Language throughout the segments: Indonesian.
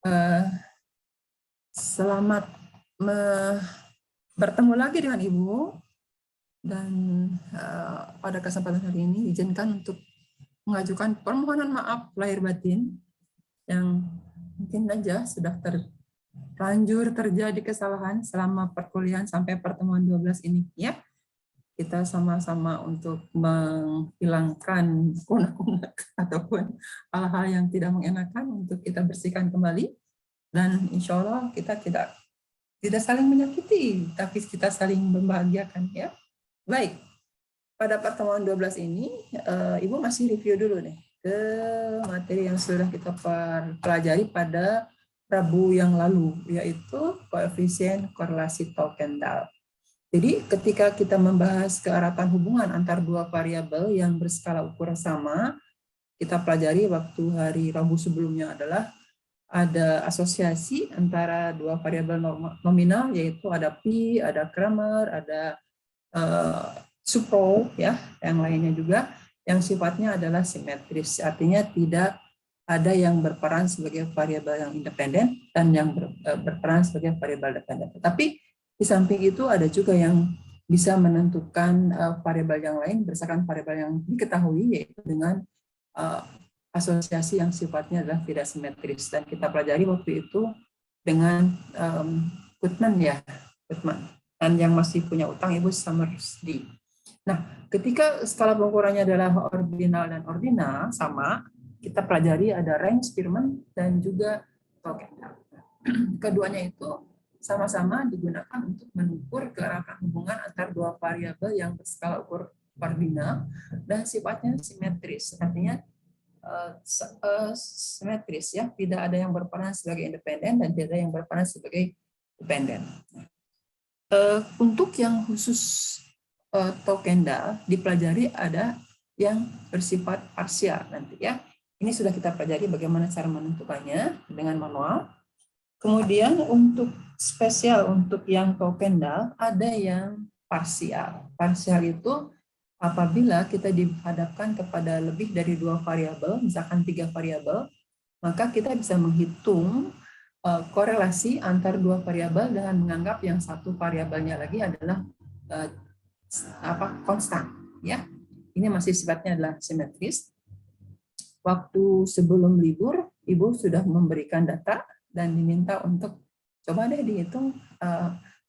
Eh, Selamat bertemu lagi dengan Ibu, dan pada kesempatan hari ini izinkan untuk mengajukan permohonan maaf lahir batin yang mungkin saja sudah terlanjur terjadi kesalahan selama perkuliahan sampai pertemuan 12 ini, ya. Kita sama-sama untuk menghilangkan unek-unek ataupun hal-hal yang tidak mengenakan untuk kita bersihkan kembali, dan insya Allah kita tidak saling menyakiti, tapi kita saling membahagiakan, ya. Baik, pada pertemuan 12 ini, Ibu masih review dulu nih ke materi yang sudah kita pelajari pada Rabu yang lalu, yaitu koefisien korelasi Tau-Kendall. Jadi ketika kita membahas keeratan hubungan antar dua variabel yang berskala ukur sama, kita pelajari waktu hari Rabu sebelumnya adalah ada asosiasi antara dua variabel nominal, yaitu ada pi, ada Kramer, ada Suprow, ya, yang lainnya juga, yang sifatnya adalah simetris, artinya tidak ada yang berperan sebagai variabel yang independen dan yang berperan sebagai variabel dependen. Tetapi di samping itu ada juga yang bisa menentukan variabel yang lain berdasarkan variabel yang diketahui, yaitu dengan asosiasi yang sifatnya adalah tidak simetris, dan kita pelajari waktu itu dengan Goodman, ya, Goodman, dan yang masih punya utang Ibu Summersby. Nah, ketika skala pengukurannya adalah ordinal dan ordinal sama, kita pelajari ada Range-Spearman dan juga Tau-Kendall. Keduanya itu sama-sama digunakan untuk mengukur keeratan hubungan antar dua variabel yang berskala ukur ordinal dan sifatnya simetris, artinya simetris, ya, tidak ada yang berperan sebagai independen dan tidak ada yang berperan sebagai dependen. Untuk yang khusus Tau-Kendall dipelajari ada yang bersifat parsial nanti, ya. Ini sudah kita pelajari bagaimana cara menentukannya dengan manual. Kemudian untuk spesial untuk yang Tau-Kendall ada yang parsial. Parsial itu apabila kita dihadapkan kepada lebih dari dua variabel, misalkan 3 variabel, maka kita bisa menghitung korelasi antar dua variabel dengan menganggap yang satu variabelnya lagi adalah konstan, ya. Ini masih sifatnya adalah simetris. Waktu sebelum libur, Ibu sudah memberikan data dan diminta untuk coba deh dihitung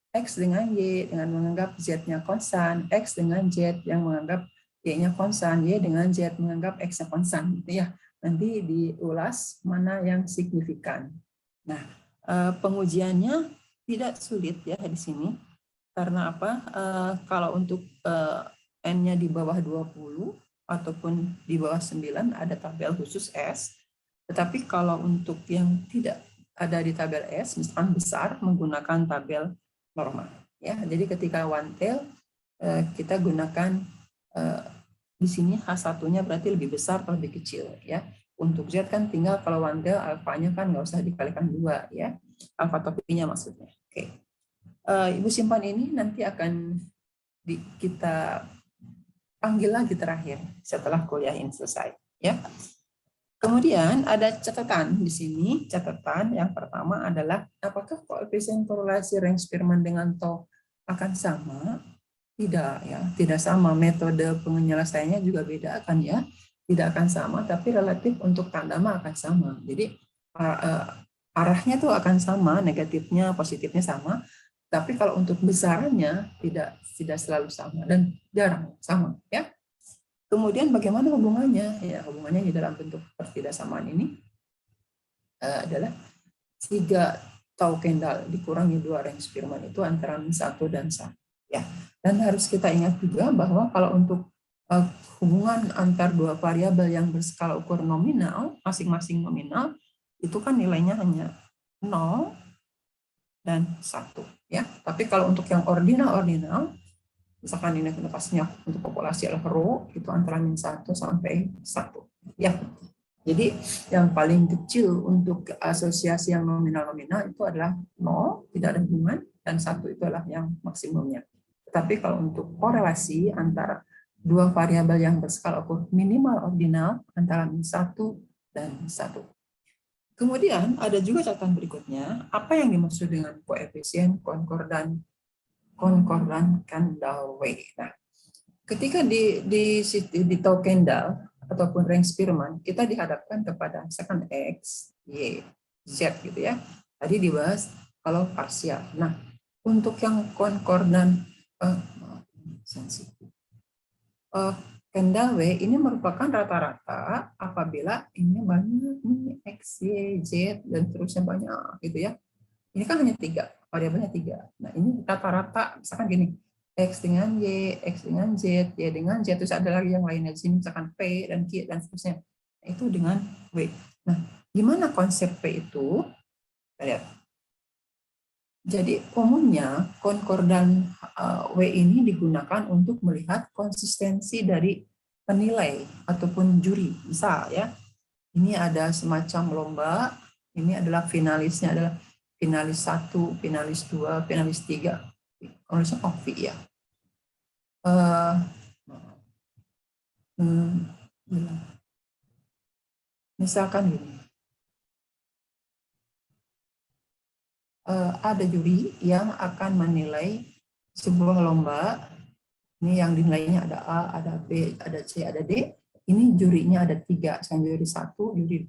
X dengan Y dengan menganggap Z-nya konstan, X dengan Z yang menganggap Y-nya konstan, Y dengan Z menganggap X-nya konstan, gitu, ya. Nanti diulas mana yang signifikan. Nah, pengujiannya tidak sulit, ya, di sini. Karena apa? Kalau untuk N-nya di bawah 20 ataupun di bawah 9 ada tabel khusus S. Tetapi kalau untuk yang tidak ada di tabel S, misalkan besar, menggunakan tabel normal, ya. Jadi ketika one tail kita gunakan di sini H1-nya berarti lebih besar atau lebih kecil, ya. Untuk Z kan tinggal kalau one tail alfanya kan nggak usah dikalikan 2, ya. Alfa topinya maksudnya. Oke. Ibu simpan ini, nanti akan kita panggil lagi terakhir setelah kuliah ini selesai, ya. Kemudian ada catatan di sini. Catatan yang pertama adalah apakah koefisien korelasi Range-Spearman dengan Tau akan sama? Tidak, ya, tidak sama. Metode penyelesaiannya juga beda, kan, ya. Tidak akan sama, tapi relatif untuk tandama akan sama. Jadi arahnya tuh akan sama, negatifnya, positifnya sama. Tapi kalau untuk besarannya tidak selalu sama dan jarang sama, ya. Kemudian bagaimana hubungannya? Ya, hubungannya di dalam bentuk pertidaksamaan ini adalah 3 Tau-Kendall dikurangi 2 Range-Spearman itu antara 1 dan 1. Ya. Dan harus kita ingat juga bahwa kalau untuk hubungan antar dua variabel yang berskala ukur nominal, masing-masing nominal, itu kan nilainya hanya 0 dan 1. Ya. Tapi kalau untuk yang ordinal, misalkan ini notasinya untuk populasi adalah rho, itu antara -1 sampai 1. Ya. Jadi yang paling kecil untuk asosiasi yang nominal-nominal itu adalah 0, tidak ada hubungan, dan 1 itu adalah yang maksimumnya. Tetapi kalau untuk korelasi antara dua variabel yang berskala ukur minimal ordinal antara -1 dan 1. Kemudian ada juga catatan berikutnya, apa yang dimaksud dengan koefisien konkordan Kendall-Way. Nah, ketika di tau Kendall ataupun rank Spearman, kita dihadapkan kepada misalkan X, Y, Z gitu ya. Tadi dibahas kalau parsial. Nah, untuk yang konkordan Kendall-Way ini merupakan rata-rata apabila ini banyak nih X, Y, Z dan terusnya banyak gitu ya. Ini kan hanya 3, variabelnya 3. Nah, ini rata-rata misalkan gini, X dengan Y, X dengan Z, Y dengan Z, terus ada lagi yang lainnya di sini misalkan P dan Q dan seterusnya. Itu dengan W. Nah, gimana konsep P itu? Kita lihat. Jadi umumnya konkordan W ini digunakan untuk melihat konsistensi dari penilai ataupun juri. Misal ya, ini ada semacam lomba, ini adalah finalisnya adalah finalis 1, finalis 2, finalis 3. Finalisnya OVI ya. Misalkan gini. Ada juri yang akan menilai sebuah lomba. Ini yang dinilainya ada A, ada B, ada C, ada D. Ini jurinya ada 3. Juri 1, juri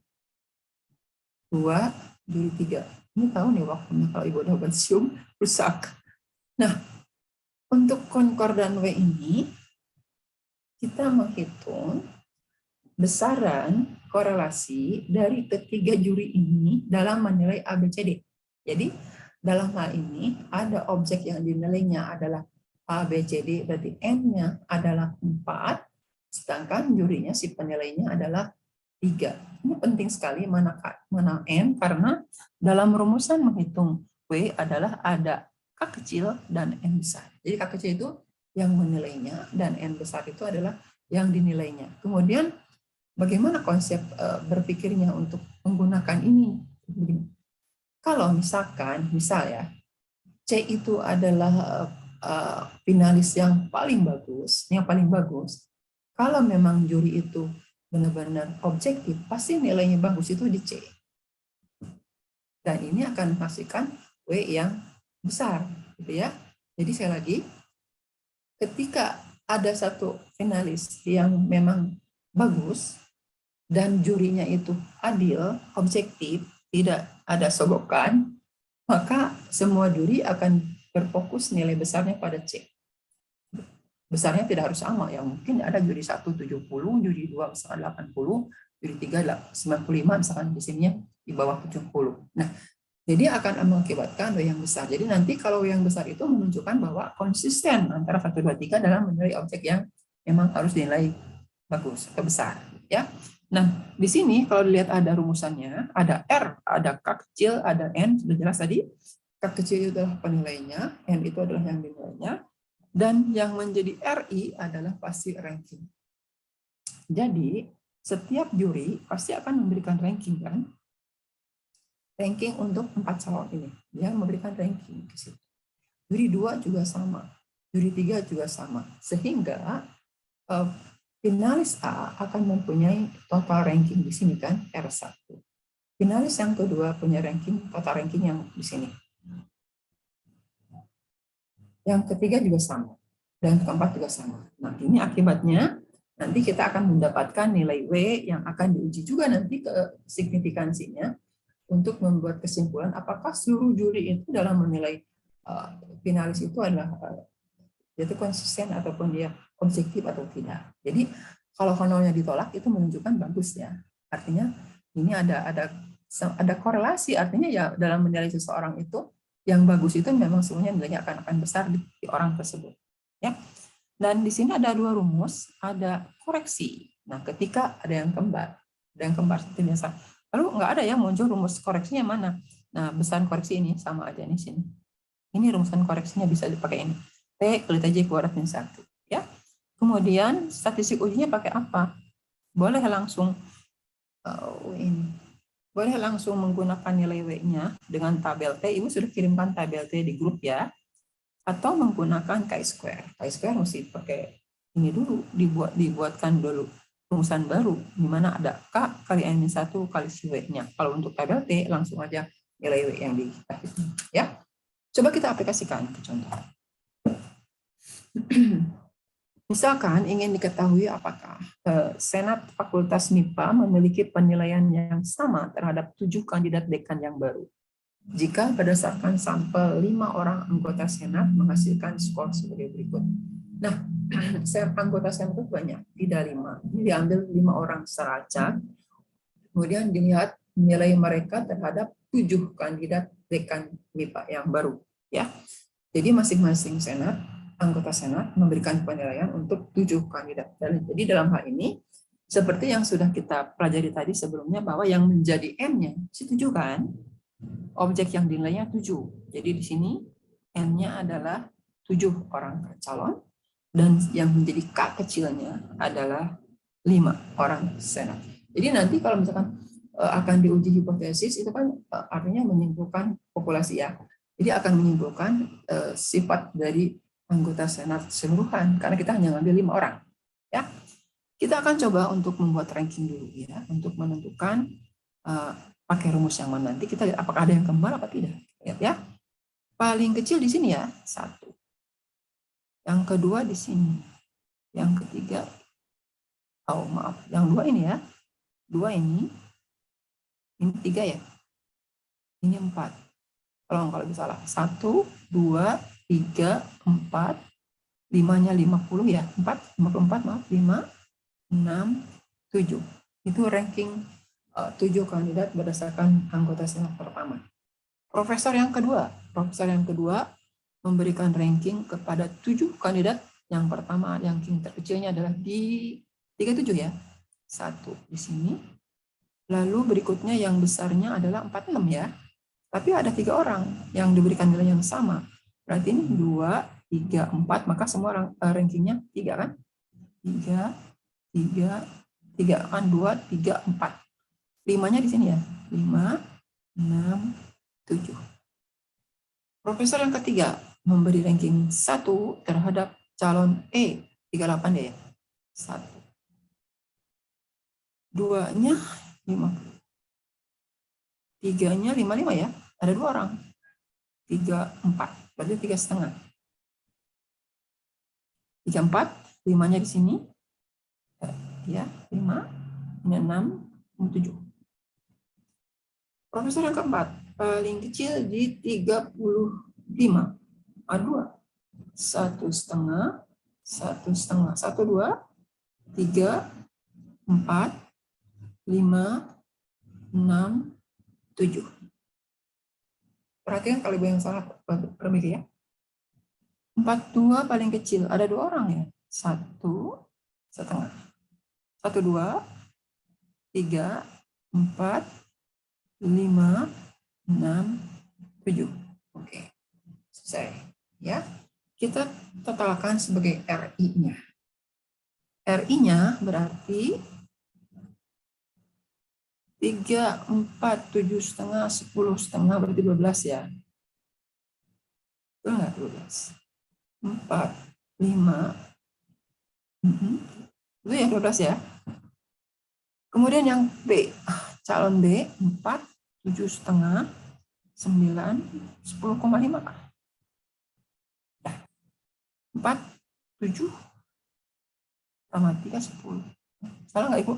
2, juri 3. Ini tahu nih waktunya kalau Ibu udah pensiun, rusak. Nah, untuk konkordan W ini, kita menghitung besaran korelasi dari ketiga juri ini dalam menilai ABCD. Jadi, dalam hal ini ada objek yang dinilainya adalah ABCD, berarti N-nya adalah 4, sedangkan jurinya si penilainya adalah 3. Ini penting sekali mana N, karena dalam rumusan menghitung W adalah ada K kecil dan N besar. Jadi K kecil itu yang menilainya dan N besar itu adalah yang dinilainya. Kemudian bagaimana konsep berpikirnya untuk menggunakan ini? Begini. Kalau misalkan, ya, C itu adalah finalis yang paling bagus, kalau memang juri itu benar-benar objektif, pasti nilainya bagus itu di C. Dan ini akan menghasilkan W yang besar, gitu ya. Jadi sekali lagi, ketika ada satu finalis yang memang bagus dan jurinya itu adil, objektif, tidak ada sogokan, maka semua juri akan berfokus nilai besarnya pada C. Besarnya tidak harus sama, ya mungkin ada juri 1 70, juri 2 misalkan 80, juri 3 95, misalkan di sini di bawah 70. Nah, jadi akan mengakibatkan W yang besar. Jadi nanti kalau W yang besar itu menunjukkan bahwa konsisten antara 1, 2, 3 dalam menilai objek yang memang harus dinilai bagus atau besar, ya. Nah, di sini kalau dilihat ada rumusannya, ada R, ada K kecil, ada N, sudah jelas tadi. K kecil itu adalah penilainya, N itu adalah yang dinilainya, dan yang menjadi RI adalah pasti ranking. Jadi, setiap juri pasti akan memberikan ranking, kan? Ranking untuk 4 calon ini. Dia memberikan ranking ke situ. Juri 2 juga sama, juri 3 juga sama. Sehingga finalis A akan mempunyai total ranking di sini kan, R1. Finalis yang kedua punya ranking, total ranking yang di sini. Yang ketiga juga sama. Dan keempat juga sama. Nah, ini akibatnya nanti kita akan mendapatkan nilai W yang akan diuji juga nanti ke signifikansinya untuk membuat kesimpulan apakah seluruh juri itu dalam menilai finalis itu adalah yaitu konsisten ataupun dia objektif atau tidak. Jadi kalau honornya ditolak itu menunjukkan bagus ya. Artinya ini ada korelasi, artinya ya dalam menilai seseorang itu yang bagus itu memang semuanya nilainya akan besar di orang tersebut. Ya. Dan di sini ada 2 rumus, ada koreksi. Nah, ketika ada yang kembar seperti biasa. Lalu nggak ada ya muncul rumus koreksinya mana? Nah, besaran koreksi ini sama aja nih sini. Ini rumusan koreksinya bisa dipakai ini. T kali TJ kuadrat min 1. Ya. Kemudian statistik ujinya pakai apa? Boleh langsung boleh langsung menggunakan nilai W-nya dengan tabel T. Ibu sudah kirimkan tabel T di grup ya. Atau menggunakan chi-square. Chi-square mesti pakai ini dulu, dibuatkan dulu rumusan baru, di mana ada K kali N-1 kali si W-nya. Kalau untuk tabel T, langsung aja nilai W yang dikasih. Ya, coba kita aplikasikan ke contoh. Misalkan ingin diketahui apakah Senat Fakultas MIPA memiliki penilaian yang sama terhadap 7 kandidat dekan yang baru. Jika berdasarkan sampel 5 orang anggota Senat menghasilkan skor sebagai berikut. Nah, anggota Senat itu banyak, tidak 5. Ini diambil 5 orang secara acak, kemudian dilihat nilai mereka terhadap 7 kandidat dekan MIPA yang baru. Ya, jadi masing-masing Senat, anggota Senat memberikan penilaian untuk 7 kandidat. Jadi dalam hal ini, seperti yang sudah kita pelajari tadi sebelumnya, bahwa yang menjadi M-nya, si 7 kan, objek yang dinilainya 7. Jadi di sini N-nya adalah 7 orang calon, dan yang menjadi K kecilnya adalah 5 orang Senat. Jadi nanti kalau misalkan akan diuji hipotesis, itu kan artinya menyimpulkan populasi ya. Jadi akan menyimpulkan sifat dari anggota Senat keseluruhan, karena kita hanya ngambil 5 orang. Ya, kita akan coba untuk membuat ranking dulu ya, untuk menentukan pakai rumus yang mana. Nanti kita lihat apakah ada yang kembar apa tidak. Lihat ya, paling kecil di sini ya 1. Yang kedua di sini. Yang ketiga, yang 2 ini ya. 2 ini 3 ya. Ini 4. Kalau bisa salah. 1, 2, 3, 4. 5-nya 50 ya. 54 maaf. 5, 6, 7. Itu ranking 7 kandidat berdasarkan anggota Senat pertama. Profesor yang kedua memberikan ranking kepada 7 kandidat. Yang pertama, ranking terkecilnya adalah di 37 ya. 1 di sini. Lalu berikutnya yang besarnya adalah 46 ya. Tapi ada 3 orang yang diberikan nilai yang sama. Berarti ini 2, 3, 4, maka semua rankingnya 3 kan? 3, 3, 3 kan 2, 3, 4. 5-nya di sini ya. 5, 6, 7. Profesor yang ketiga memberi ranking 1 terhadap calon E, 38 ya. 1. 2-nya 50. 3-nya 55 ya. Ada 2 orang. 3, 4. Berarti 3,5. 3, 4. 5-nya di sini. Ya, 5. Ini 6, 7. Profesor yang keempat, paling kecil di 35. A2. 1,5. 1,5. 1, 2, 3, 4, 5, 6, 7. Perhatikan kalau yang salah perbaiki ya. 42 paling kecil, ada 2 orang ya. 1,5. 1, 2, 3, 4, 5, 6, 7. Oke, selesai. Ya, kita totalkan sebagai RI-nya. RI-nya berarti 3, 4, 7,5, 10,5 berarti 12 ya. Betul nggak 12? 4, 5. Itu ya 12 ya. Kemudian yang B, calon B 4, 7,5, 9, 10,5. 4, 7, tambah 3, 10. Salah nggak Ibu?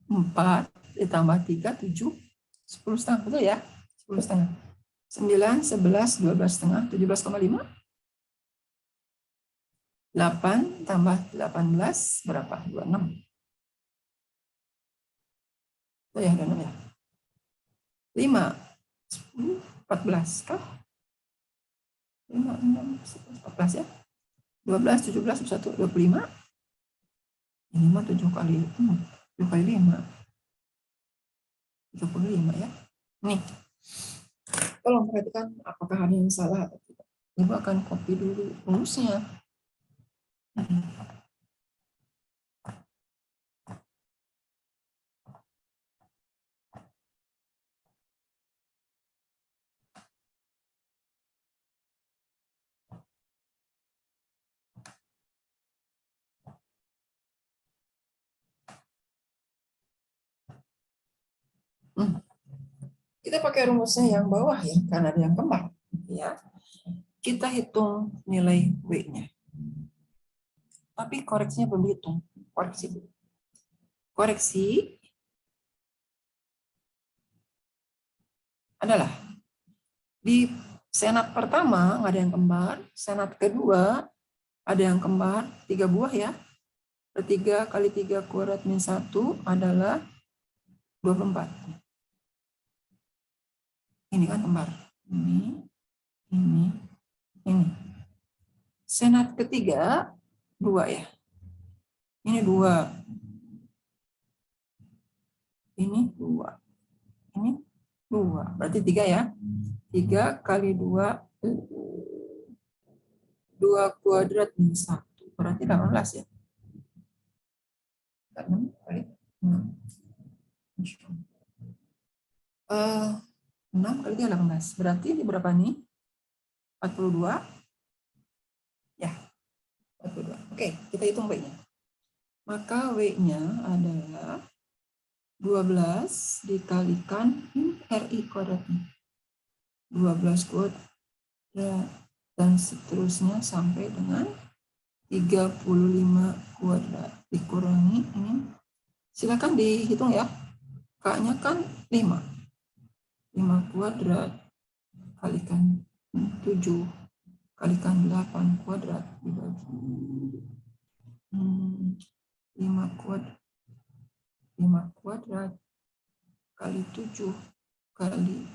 4 ditambah 3, 7, 10,5. Betul ya? 10,5. 9, 11, 12,5, 17,5. 8 tambah 18 berapa? 26. Oh ya, 26 ya. 5, 10, 14 kah? 5, 6, 14 ya. 12, 17, 21, 25. Ini mah 7 kali 7 kali 5. 75 ya. Nih. Tolong perhatikan apakah ada yang salah atau tidak. Ibu akan copy dulu rumusnya. Kita pakai rumusnya yang bawah ya, karena ada yang kembar. Ya. Kita hitung nilai W-nya. Tapi koreksinya belum dihitung. Koreksi dulu. Koreksi adalah di senat pertama nggak ada yang kembar, senat kedua ada yang kembar, 3 buah ya. 3 kali 3 kuadrat min 1 adalah 24. Ini kan kembar. Ini. Senat ketiga 2 ya. Ini 2. Ini 2. Ini 2. Berarti 3 ya. 3 kali 2 kuadrat min 1. Berarti 18 ya. 6 kali 6. 6 kali 3 18. Berarti ini berapa nih? 42. Ya. 42. Oke, kita hitung W-nya. Maka W-nya adalah 12 dikalikan RI kuadratnya. 12 kuadrat dan seterusnya sampai dengan 35 kuadrat dikurangi ini. Silakan dihitung ya. K-nya kan 5. 5 kuadrat kalikan 7 kalikan 8 kuadrat dibagi 5 kuadrat kali 7 kali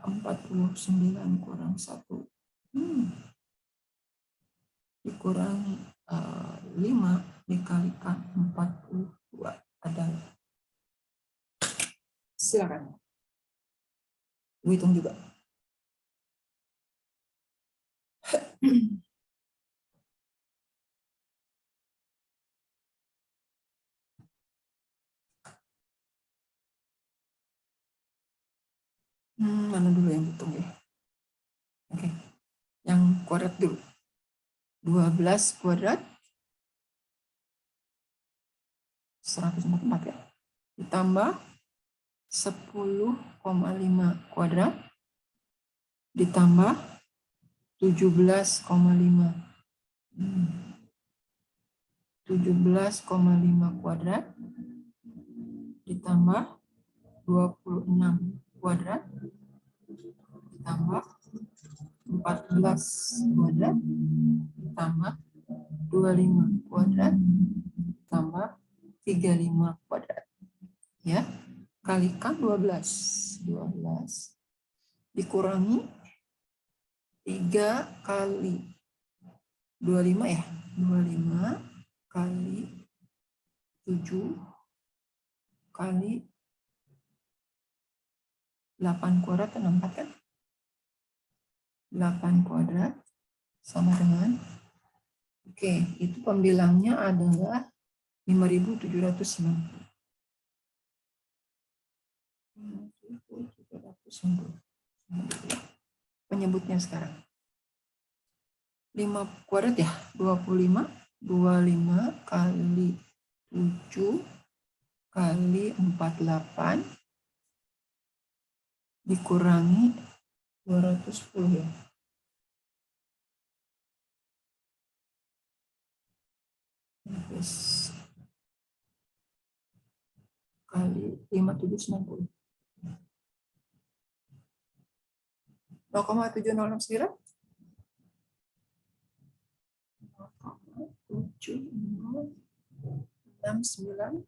49 kurang 1 dikurangi 5 dikalikan 42 adalah, silakan hitung juga. Mana dulu yang hitung ya? Oke. Yang kuadrat dulu. 12 kuadrat 144 ya. Ditambah 10,5 kuadrat ditambah 17,5. 17,5 kuadrat ditambah 26 kuadrat ditambah 14 kuadrat ditambah 25 kuadrat tambah 35 kuadrat. Ya, kalikan 12 dikurangi 3 kali 25 ya. 25 kali 7 kali 8 kuadrat kan 4 kan? 8 kuadrat sama dengan, oke, itu pembilangnya adalah 5.790. Penyebutnya sekarang 5 kuadrat ya, 25 kali 7 kali 48 dikurangi 210 ya. Kali 5.790. 0,7069 0,7069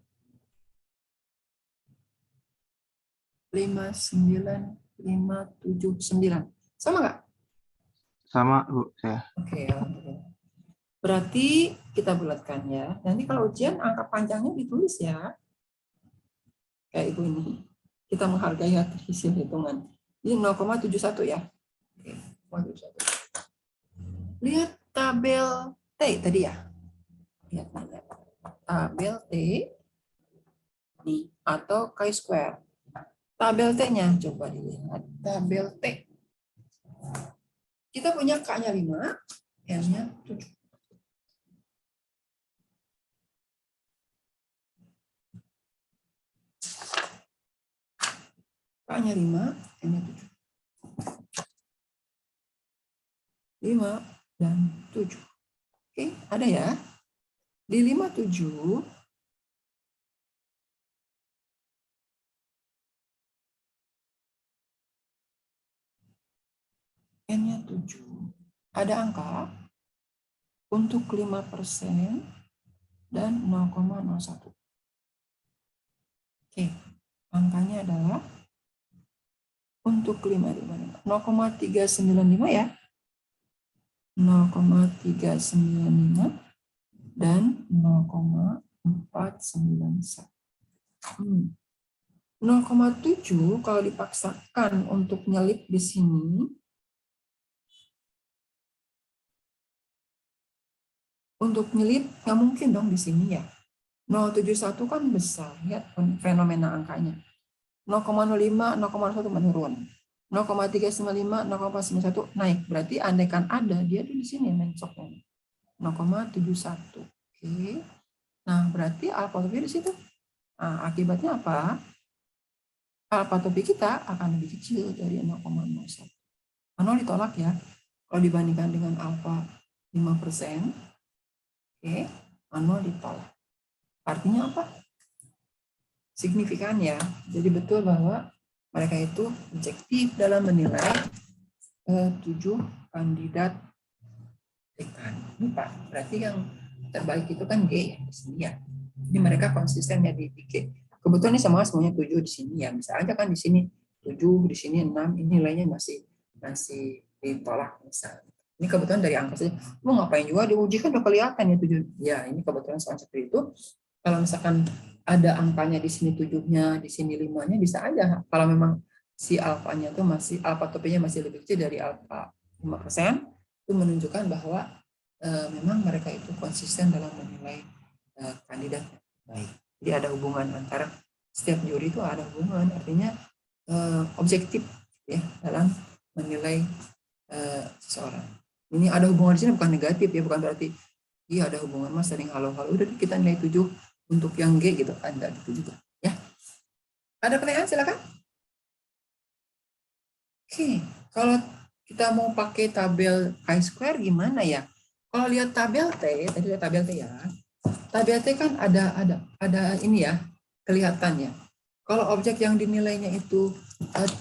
59579. Sama nggak? Sama, Bu, saya. Oke, berarti kita bulatkan ya. Nanti kalau ujian angka panjangnya ditulis ya. Kayak Ibu ini. Kita menghargai hasil hitungan. Ini 0,71 ya. Oke, 0,71. Lihat tabel T tadi ya. Lihat tabel T nih atau chi-square. Tabel T-nya coba dilihat. Tabel T. Kita punya K-nya 5, N-nya 7. K-nya 5, N-nya 7. 5 dan 7. Oke, ada ya. Di 5, 7, N-nya 7. Ada angka untuk 5% dan 0,01. Oke, angkanya adalah untuk 0,395 ya. 0,395 dan 0,491. 0,7 kalau dipaksakan untuk nyelip di sini, untuk nyelip nggak mungkin dong di sini ya. 0,71 kan besar, lihat fenomena angkanya. 0,05, 0,1 menurun. 0,395, 0,91 naik. Berarti andaikan ada, dia di sini mencoknya. 0,71. Oke. Nah, berarti alfa topi di situ. Nah, akibatnya apa? Alfa topi kita akan lebih kecil dari 0,01. 0 ditolak ya. Kalau dibandingkan dengan alfa 5%, oke, 0 ditolak. Artinya apa? Signifikan ya. Jadi betul bahwa mereka itu objektif dalam menilai 7 kandidat dekan. Ini Pak, berarti yang terbaik itu kan G ya di sini ya. Jadi mereka konsisten ya di G. Kebetulan ini semuanya 7 di sini ya. Bisa aja kan di sini 7, di sini 6, ini nilainya masih ditolak misalnya. Ini kebetulan dari angka saja. Mau ngapain juga diuji kan udah kelihatan ya 7. Ya, ini kebetulan soal seperti itu. Kalau misalkan ada angkanya di sini 7-nya, di sini 5-nya bisa aja. Kalau memang si alfanya itu masih alfa topinya masih lebih kecil dari alfa 5%, itu menunjukkan bahwa memang mereka itu konsisten dalam menilai kandidat baik. Jadi ada hubungan antara setiap juri itu ada hubungan, artinya objektif ya dalam menilai seseorang. Ini ada hubungan di sini bukan negatif ya, bukan berarti iya ada hubungan mas sering halo-halo udah kita nilai 7 untuk yang G gitu kan, enggak gitu juga ya. Ada pertanyaan silakan. Oke, kalau kita mau pakai tabel chi-square gimana ya? Kalau lihat tabel T, tadi lihat tabel T ya. Tabel T kan ada ini ya, kelihatannya. Kalau objek yang dinilainya itu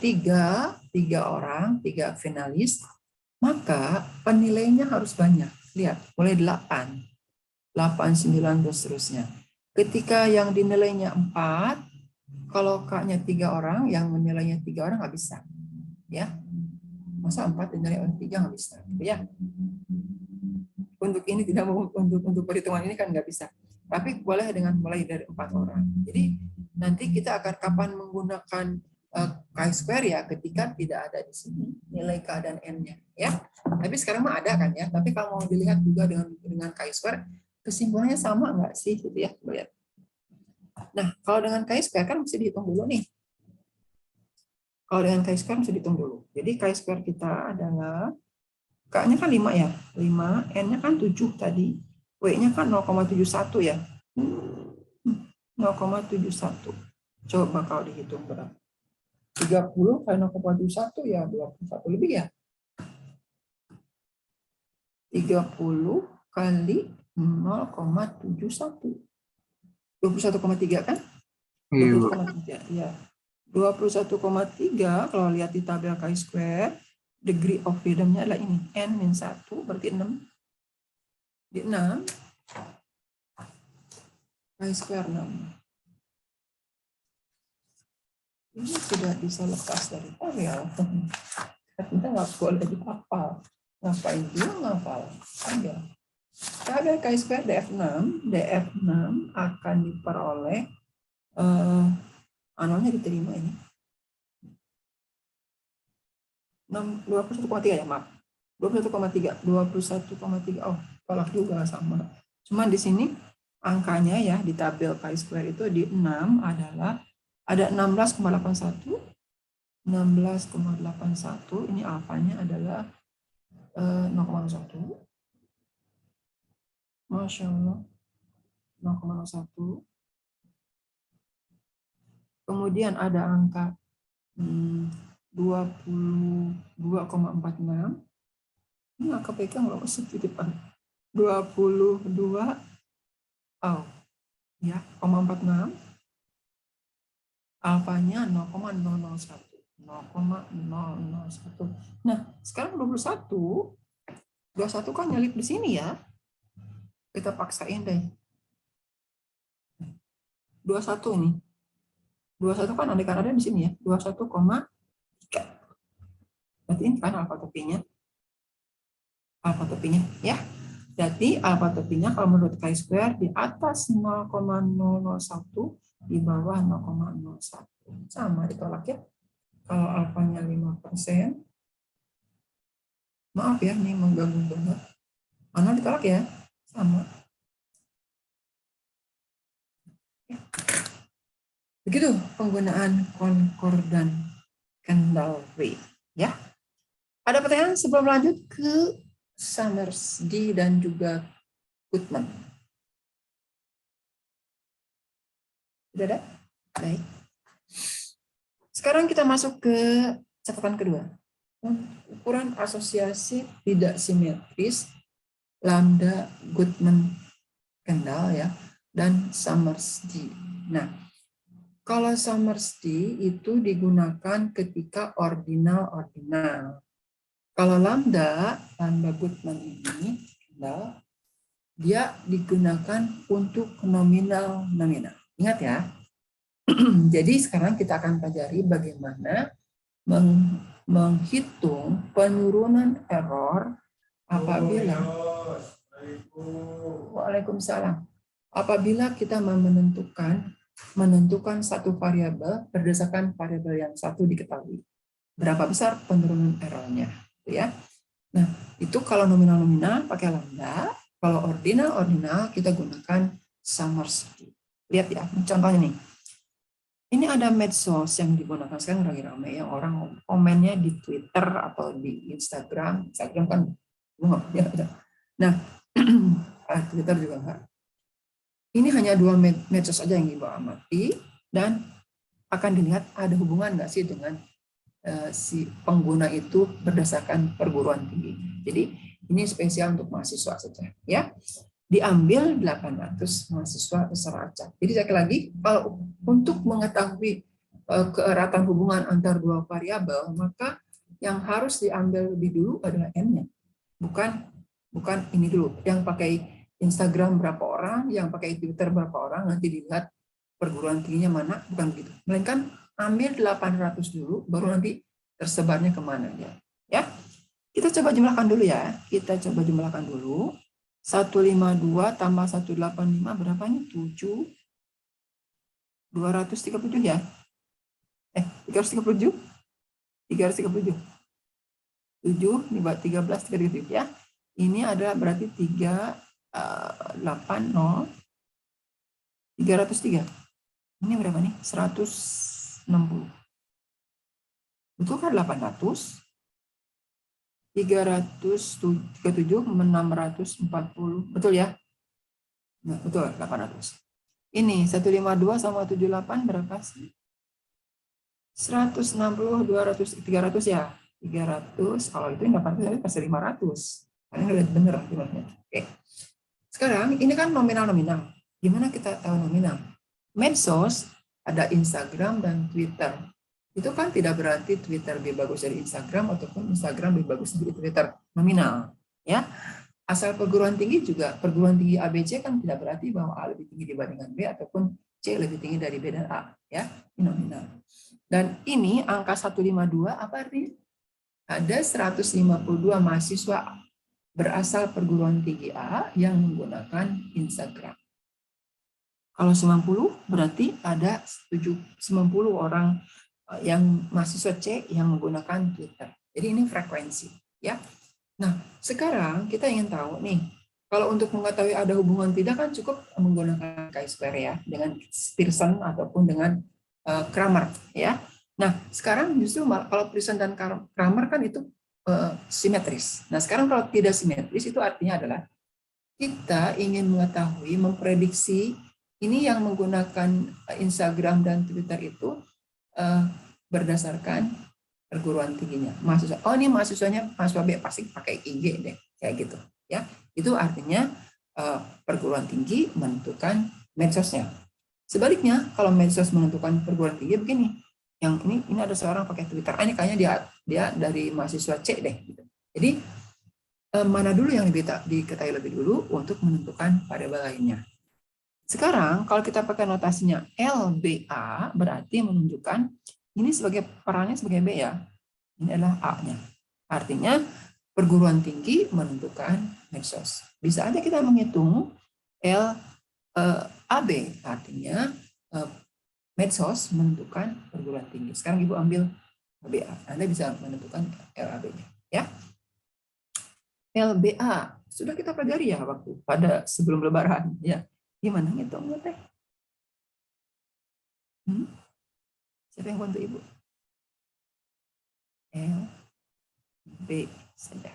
tiga orang, 3 finalis, maka penilainya harus banyak. Lihat, mulai 8, 9, dan seterusnya. Ketika yang dinilainya 4, kalau K-nya 3 orang, yang menilainya 3 orang nggak bisa. Ya, masa 4 dinilai oleh 3 nggak bisa. Ya, untuk ini tidak mau untuk perhitungan ini kan nggak bisa. Tapi boleh dengan mulai dari 4 orang. Jadi nanti kita akan kapan menggunakan chi-square ya ketika tidak ada di sini nilai K dan N-nya ya. Tapi sekarang mah ada kan ya. Tapi kalau mau dilihat juga dengan chi-square kesimpulannya sama nggak sih gitu ya. Lihat. Nah kalau dengan chi-square kan mesti dihitung dulu nih. Kalau dengan chi-square mesti dihitung dulu. Jadi chi-square kita adalah K-nya kan 5 ya. 5, N-nya kan 7 tadi. W-nya kan 0,71 ya. 0,71. Coba kalau dihitung berapa? 30 kali 0,71 ya 21 lebih ya. 30 kali 0,71. 21,3 kan? Iya, 21,3 ya. 21,3 kalau lihat di tabel chi-square, degree of freedom-nya adalah ini. N-1 berarti 6. Di 6 chi-square 6. Ini sudah bisa lepas dari tabel. Kita nggak boleh dihafal. Ngapain dia ngafal? Tabel. Tabel chi-square DF6 akan diperoleh anualnya diterima ini. 21,3 ya, maaf. 21,3. Oh, tolak juga sama. Cuman di sini angkanya ya di tabel chi-square itu di 6 adalah ada 16,81. 16,81 ini alfanya adalah 0,1. Masya Allah. 0,1. Kemudian ada angka 22,46. Ini angka pegang nggak usah titipan. 22, ya, 0,46. Alfanya 0,001. 0,001. Nah, sekarang 21 kan nyelip di sini ya. Kita paksain deh. 21 ini. 21 kan ada di sini ya. 21,3. Berarti ini kan alfa tepinya. Alfa tepinya ya. Jadi alfa tepinya kalau menurut chi-square di atas 0,001, di bawah 0,01. Sama ditolak ya. Kalau alfanya 5%. Maaf ya, ini mengganggu banget. Mana ditolak ya? Sama. Begitu penggunaan konkordan Kendall rate ya. Ada pertanyaan sebelum lanjut ke Summersby dan juga Goodman? Tidak ada? Baik. Sekarang kita masuk ke catatan kedua. Ukuran asosiasi tidak simetris lambda Goodman Kendall ya dan Summersby. Nah, kalau Summersby itu digunakan ketika ordinal. Kalau lambda Goodman ini Kendall, dia digunakan untuk nominal. Ingat ya. Jadi sekarang kita akan pelajari bagaimana menghitung penurunan error apabila Waalaikumsalam. Apabila kita menentukan satu variabel berdasarkan variabel yang satu diketahui. Berapa besar penurunan errornya, ya. Nah, itu kalau nominal pakai lambda, kalau ordinal kita gunakan Summersby. Lihat ya, contohnya nih. Ini ada medsos yang digunakan sekarang lagi ramai yang orang komennya di Twitter atau di Instagram kan ya. Nah, Twitter juga enggak. Ini hanya 2 medsos saja yang dibawa amati dan akan dilihat ada hubungan nggak sih dengan si pengguna itu berdasarkan perguruan tinggi. Jadi ini spesial untuk mahasiswa saja ya. Diambil 800 mahasiswa secara acak. Jadi sekali lagi, kalau untuk mengetahui keeratan hubungan antar dua variabel, maka yang harus diambil lebih dulu adalah n-nya. Bukan ini dulu. Yang pakai Instagram berapa orang, yang pakai Twitter berapa orang, nanti dilihat perguruan tingginya mana, bukan begitu. Melainkan ambil 800 dulu, baru nanti tersebarnya kemana ya. Kita coba jumlahkan dulu ya. 152 tambah 185 berapa ini? 237 ya? 337? 337. 7, ini buat 13, 37 ya. Ini ada berarti 380, 303. Ini berapa nih? 160. Betul kan 800? 337, 640. Betul ya? Nah, betul, 800. Ini 152 sama 78 berapa sih? 160, 200, 300 ya? 300, kalau itu 800 pasti 500. Ini udah bener jumlahnya. Oke. Sekarang ini kan nominal-nominal. Gimana kita tahu nominal? Medsos ada Instagram dan Twitter. Itu kan tidak berarti Twitter lebih bagus dari Instagram ataupun Instagram lebih bagus dari Twitter nominal, ya. Asal perguruan tinggi juga, perguruan tinggi ABC kan tidak berarti bahwa A lebih tinggi dibandingkan B ataupun C lebih tinggi dari B dan A, ya. Ini nominal. Dan ini angka 152 apa artinya? Ada 152 mahasiswa berasal perguruan tinggi A yang menggunakan Instagram. Kalau 90 berarti ada 90 orang yang mahasiswa C yang menggunakan Twitter. Jadi ini frekuensi, ya. Nah, sekarang kita ingin tahu nih, kalau untuk mengetahui ada hubungan tidak kan cukup menggunakan chi-square ya, dengan Pearson ataupun dengan Kramer, ya. Nah, sekarang justru kalau Pearson dan Kramer kan itu simetris. Nah, sekarang kalau tidak simetris itu artinya adalah kita ingin mengetahui, memprediksi ini yang menggunakan Instagram dan Twitter itu berdasarkan perguruan tingginya. Mahasiswa, oh ini mahasiswanya mahasiswa B pasti pakai IG deh, kayak gitu ya. Itu artinya perguruan tinggi menentukan medsosnya. Sebaliknya, kalau medsos menentukan perguruan tinggi begini, yang ini ada seorang pakai Twitter, ini kayaknya dia dari mahasiswa C deh. Gitu. Jadi mana dulu yang diketahui lebih dulu untuk menentukan variabel lainnya. Sekarang kalau kita pakai notasinya LBA berarti menunjukkan ini sebagai perannya sebagai B ya. Ini adalah A-nya. Artinya perguruan tinggi menentukan medsos. Bisa aja kita menghitung AB, artinya medsos menentukan perguruan tinggi. Sekarang Ibu ambil LBA. Anda bisa menentukan LAB-nya. Ya. LBA sudah kita pelajari ya waktu pada sebelum Lebaran. Ya. Gimana ngitungnya teh? Siapa yang bantu Ibu? LB saja.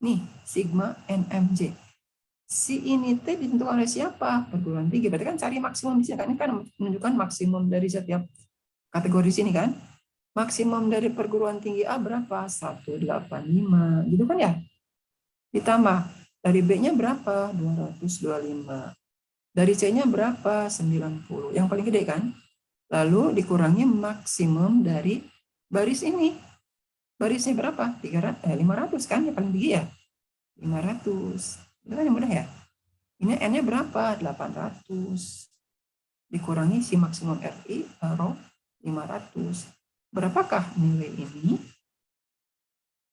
Nih, sigma NMJ. Si ini teh ditentukan oleh siapa? Perguruan tinggi. Berarti kan cari maksimum di sini kan, ini kan menunjukkan maksimum dari setiap kategori sini kan. Maksimum dari perguruan tinggi A berapa? 185. Gitu kan ya? Ditambah dari B-nya berapa? 225. Dari C-nya berapa? 90. Yang paling gede kan? Lalu dikurangi maksimum dari baris ini. Barisnya berapa? 500 kan? Yang paling tinggi ya? 500. Itu kan yang mudah ya? Ini N-nya berapa? 800. Dikurangi si maksimum RI, rho 500. Berapakah nilai ini?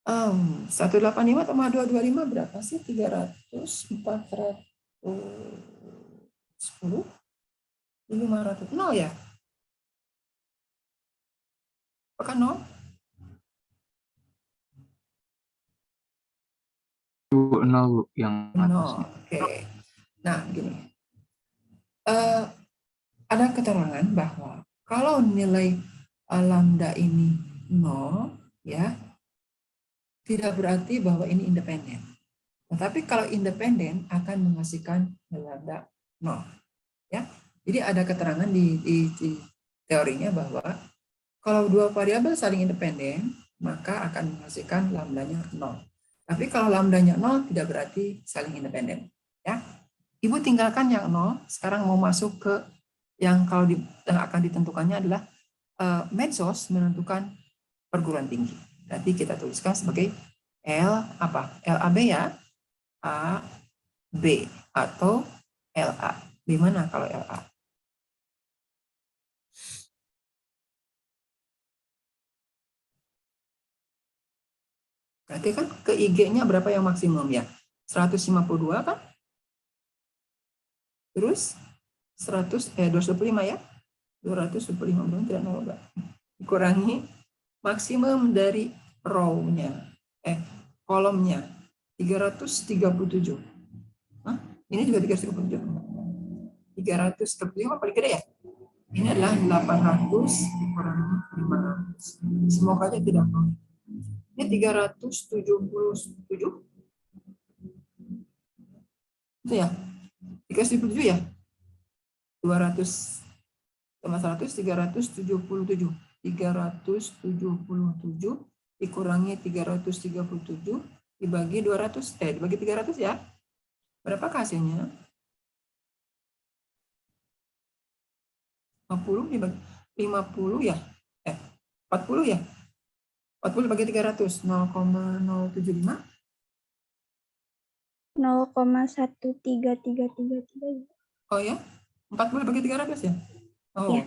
185 tambah 225 berapa sih? 300, 400, 10, 500. 0 ya? Apakah 0? 0 yang atasnya. Oke. Nah, gini. Ada keterangan bahwa kalau nilai lambda ini 0, ya, tidak berarti bahwa ini independen. Tetapi kalau independen akan menghasilkan lambda 0. Ya. Jadi ada keterangan di teorinya bahwa kalau dua variabel saling independen, maka akan menghasilkan lambdanya 0. Tapi kalau lambdanya 0 tidak berarti saling independen. Ya. Ibu tinggalkan yang 0, sekarang mau masuk ke yang kalau yang akan ditentukannya adalah medsos menentukan perguruan tinggi. Berarti kita tuliskan sebagai LAB ya, A, B, atau LA. Di mana kalau LA? Berarti kan ke IG-nya berapa yang maksimum ya? 152 kan? Terus 225 ya? 225 belum tidak nol. Dikurangi maksimum dari row-nya, kolomnya 337. Hah? Ini juga 337. 335 paling gede ya? Ini adalah 800 dikurangi 500. Semoga aja tidak nol. Ini 377. Itu ya? 377 ya? 200 tambah 100, 377. 377 dikurangi 337 dibagi 200, dibagi 300 ya. Berapa hasilnya? 50 dibagi 50 ya? 40 ya? 40 bagi 300, 0,075? 0,13333. Oh ya? 40 bagi 300 ya? Oh. Ya.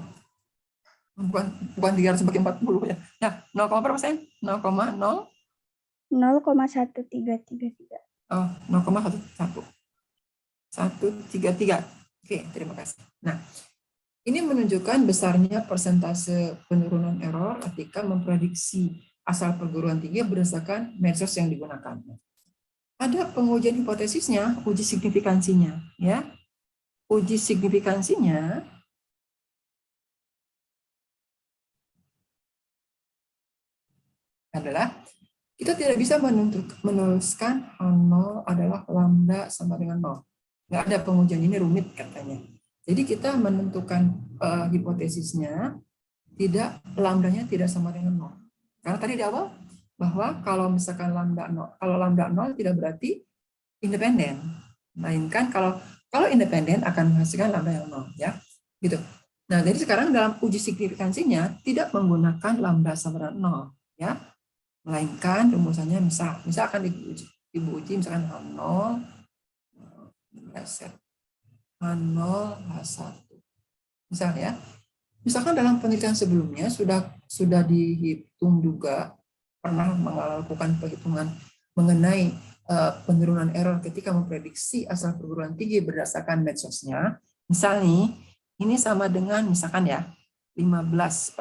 Bukan 300 bagi 40 ya. Ya, 0, berapa persen? 0,0? 0,1333. Oh, 0,11. 133. Oke, terima kasih. Nah, ini menunjukkan besarnya persentase penurunan error ketika memprediksi asal perguruan tinggi berdasarkan medsos yang digunakan. Ada pengujian hipotesisnya, uji signifikansinya, ya. Uji signifikansinya adalah kita tidak bisa menuliskan 0 adalah lambda sama dengan 0. Nggak ada pengujian, ini rumit katanya. Jadi kita menentukan hipotesisnya lambdanya tidak sama dengan 0. Karena tadi di awal bahwa kalau misalkan lambda 0, kalau lambda 0 tidak berarti independen. Melainkan kalau independen akan menghasilkan lambda yang 0 ya. Gitu. Nah, jadi sekarang dalam uji signifikansinya tidak menggunakan lambda sama dengan 0 ya. Melainkan rumusannya misalkan Ibu uji misalkan H0 H0 H1. Misalnya, misalkan dalam penelitian sebelumnya sudah dihitung juga, pernah melakukan perhitungan mengenai penurunan error ketika memprediksi asal perguruan tinggi berdasarkan medsosnya. Misal nih, ini sama dengan misalkan ya 15%.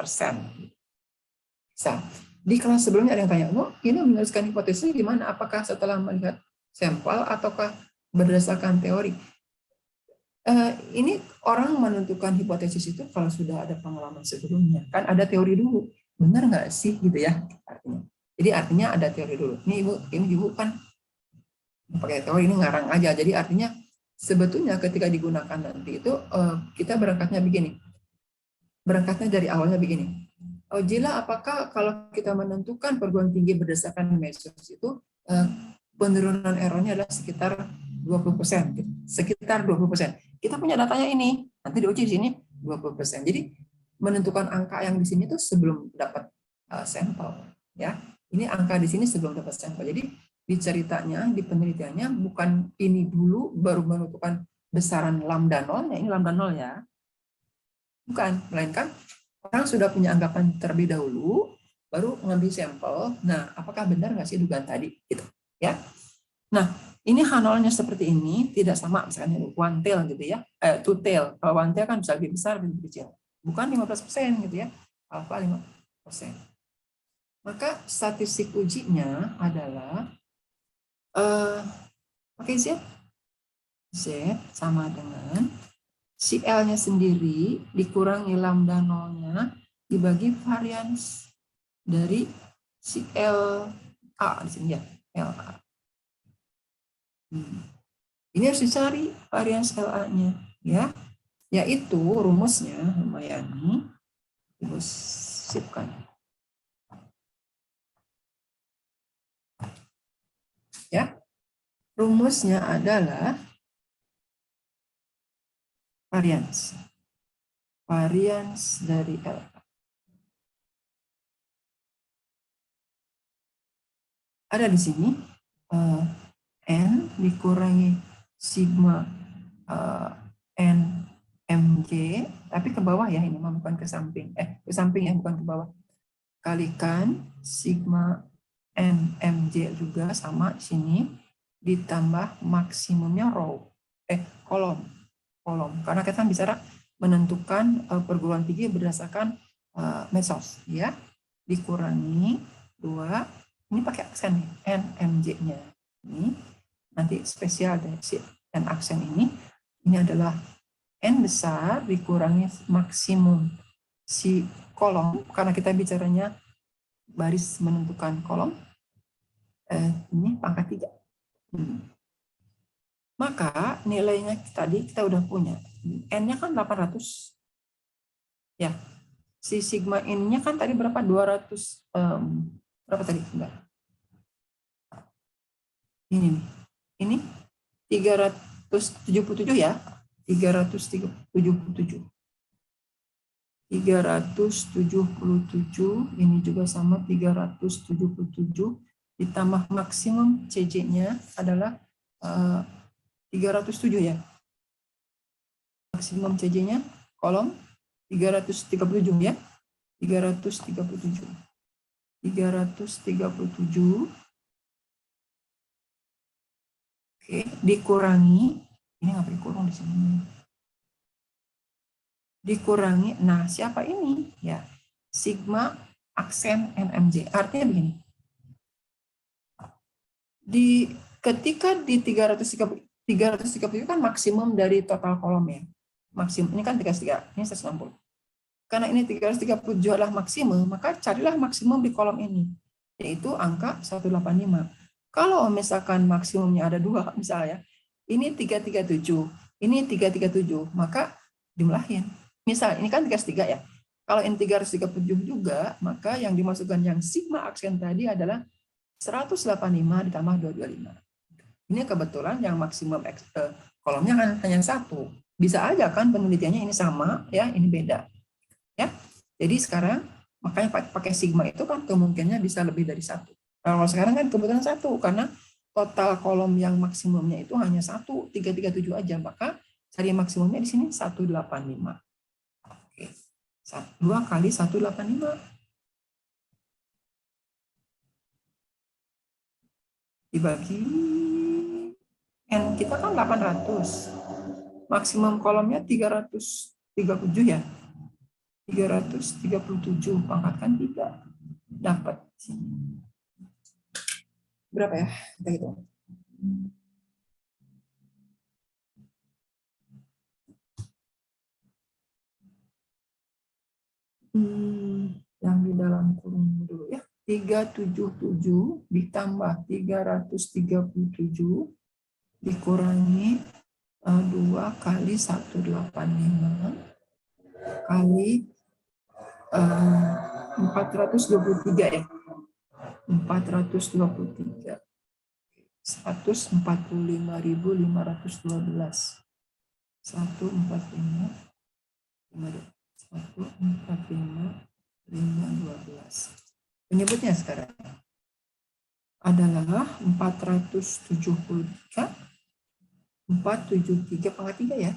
Misal, di kelas sebelumnya ada yang tanya, ini menuliskan hipotesis gimana? Apakah setelah melihat sampel ataukah berdasarkan teori? Ini orang menentukan hipotesis itu kalau sudah ada pengalaman sebelumnya, kan ada teori dulu, benar nggak sih gitu ya artinya. Jadi artinya ada teori dulu. Ini ibu kan pakai teori, ini ngarang aja. Jadi artinya sebetulnya ketika digunakan nanti itu kita berangkatnya begini, berangkatnya dari awalnya begini. Jila, apakah kalau kita menentukan perguruan tinggi berdasarkan medsos itu penurunan errornya adalah sekitar 20%, gitu. Sekitar 20%. Kita punya datanya ini, nanti diuji di sini 20%. Jadi menentukan angka yang di sini itu sebelum dapat sampel, ya. Ini angka di sini sebelum dapat sampel. Jadi di ceritanya, di penelitiannya bukan ini dulu baru menentukan besaran lambda 0, ini lambda 0 ya. Bukan, melainkan orang sudah punya anggapan terlebih dahulu, baru ngambil sampel. Nah, apakah benar nggak sih dugaan tadi? Gitu, ya. Nah, ini H0-nya seperti ini, tidak sama misalnya one tail gitu ya, two tail. Kalau one tail kan bisa lebih besar, lebih kecil. Bukan 15% gitu ya, alpha 5%. Maka statistik ujinya adalah pakai Z. Z sama dengan si L-nya sendiri dikurangi lambda 0-nya dibagi varians dari si LA di sini ya, LA. Ini harus dicari varians LA-nya ya, yaitu rumusnya lumayan nih, ibu sipkan ya. Rumusnya adalah varians dari LA. Ada di sini N dikurangi sigma N MJ, tapi ke bawah ya, ini bukan ke samping, ke samping ya, bukan ke bawah, kalikan sigma N MJ juga sama di sini, ditambah maksimumnya kolom, karena kita bicara menentukan perguruan tinggi berdasarkan medsos ya, dikurangi 2, ini pakai aksen nih, N MJ-nya ini nanti spesial dari si N aksen ini adalah N besar dikurangi maksimum si kolom, karena kita bicaranya baris menentukan kolom, ini pangkat 3. Maka nilainya tadi kita udah punya, N-nya kan 800 ya, si sigma N-nya kan tadi berapa, 200 berapa tadi, enggak, ini 377 ya, 377 ini juga sama 377, ditambah maksimum CJ-nya adalah 307 ya, maksimum CJ-nya kolom 337 ya, 337 oke, dikurangi, ini ngapain kurang di sini, dikurangi, nah siapa ini ya, sigma aksen NMJ. Artinya begini, ketika di 330 kan maksimum dari total kolom ya, maksimum ini kan 33, ini 160, karena ini 337 adalah maksimum, maka carilah maksimum di kolom ini, yaitu angka 185. Kalau misalkan maksimumnya ada 2 misalnya, ini 337, ini 337, maka dimulahin. Misal ini kan 33 ya, Kalau N 337 juga, maka yang dimasukkan yang sigma aksen tadi adalah 185 ditambah 225. Ini kebetulan yang maksimum kolomnya hanya satu. Bisa aja kan penelitiannya ini sama, ya ini beda. Ya, jadi sekarang makanya pakai sigma itu kan kemungkinannya bisa lebih dari satu. Kalau sekarang kan kebetulan satu karena total kolom yang maksimumnya itu hanya 1337 aja, maka cari maksimumnya di sini 185. Oke. 2 kali 185 dibagi N kita kan 800. Maksimum kolomnya 337 ya. 337 pangkatkan 3 dapat berapa ya? Kita hitung. Yang di dalam kurung dulu ya. 377 ditambah 337 dikurangi 2 kali 185 kali 423 ya. 423. 145.512. 145.512. Penyebutnya sekarang adalah 473 pangkat 3 ya.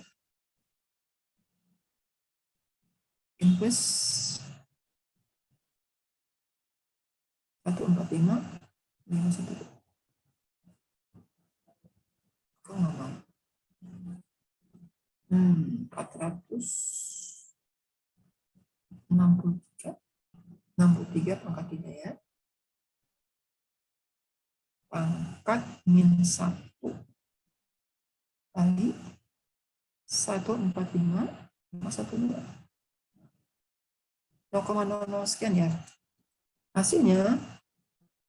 Inpus 145 51. Kok nggak mau? 463 pangkat 3 ya. Pangkat min 1 kali 145 sama 12. 0,00 sekian ya. Hasilnya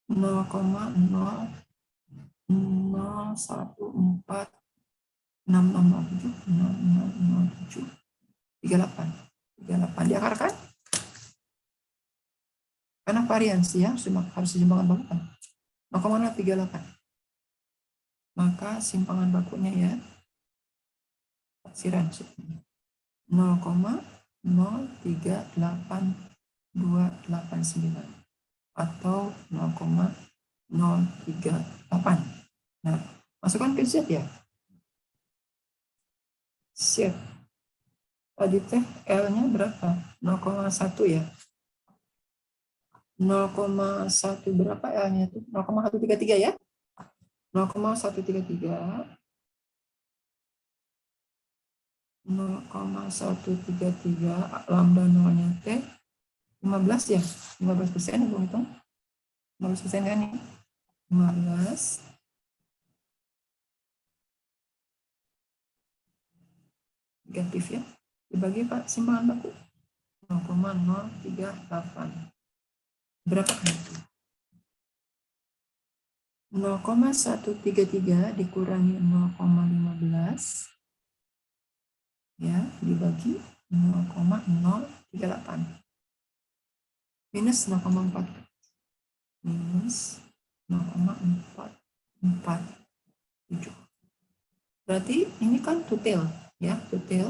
0,0146047 diakarkan karena variansi ya harus simpangan baku kan 0,038 maka simpangan bakunya ya taksiran 0,038289 atau 0,038. Nah, masukkan ke Z ya. Z. Tadi teh L-nya berapa? 0,1 ya. 0,1 berapa L-nya itu? 0,133 ya. 0,133. 0,133 lambda nolnya T 15 ya. 15% hitung-hitung. 15% kan nih. 15 negatif ya dibagi Pak simpangan baku 0,038 berapa kan itu 0,133 dikurangi 0,15 ya dibagi 0,038 minus 0,4 minus 0,447 berarti ini kan total ya total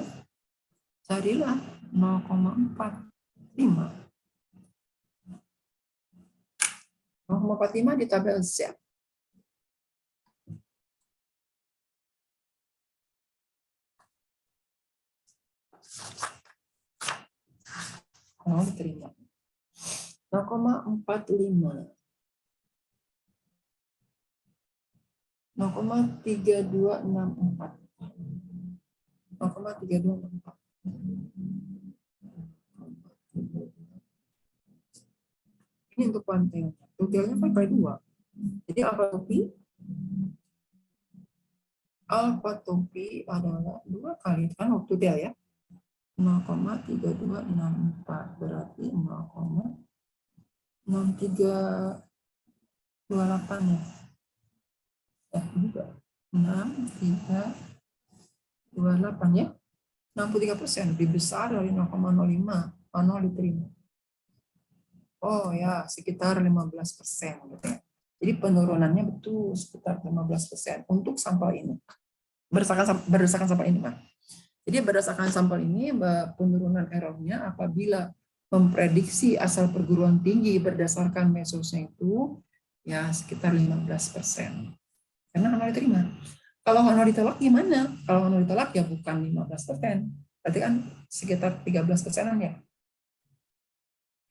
carilah 0,45 di tabel Z. Oh, diterima. 0,45. 0,3264. 0,3264. Ini untuk kuantil. Kuantilnya kan by 2. Jadi alfa topi adalah 2 kali kan waktu dia ya. 0,3264 berarti 0,6328 ya. Ya juga 6328 ya. 63% lebih besar dari 0,05 nol diterima. Oh ya, sekitar 15% gitu ya. Jadi penurunannya betul sekitar 15% untuk sampel ini. Berdasarkan sampel ini, Pak. Jadi berdasarkan sampel ini, penurunan errornya apabila memprediksi asal perguruan tinggi berdasarkan mesosnya itu ya sekitar 15%. Karena honor diterima. Kalau honor ditolak gimana? Kalau honor ditolak ya bukan 15%. Berarti kan sekitar 13%-an ya.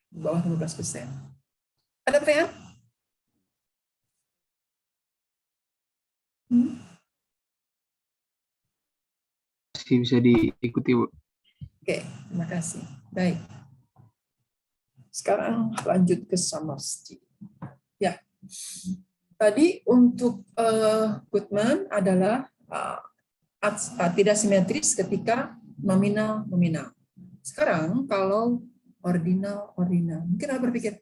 Di bawah 15%. Ada pertanyaan? Bisa diikuti, Bu. Oke, terima kasih. Baik. Sekarang lanjut ke summary. Ya. Tadi untuk Goodman adalah tidak simetris ketika nominal. Sekarang kalau ordinal. Mungkin ada berpikir,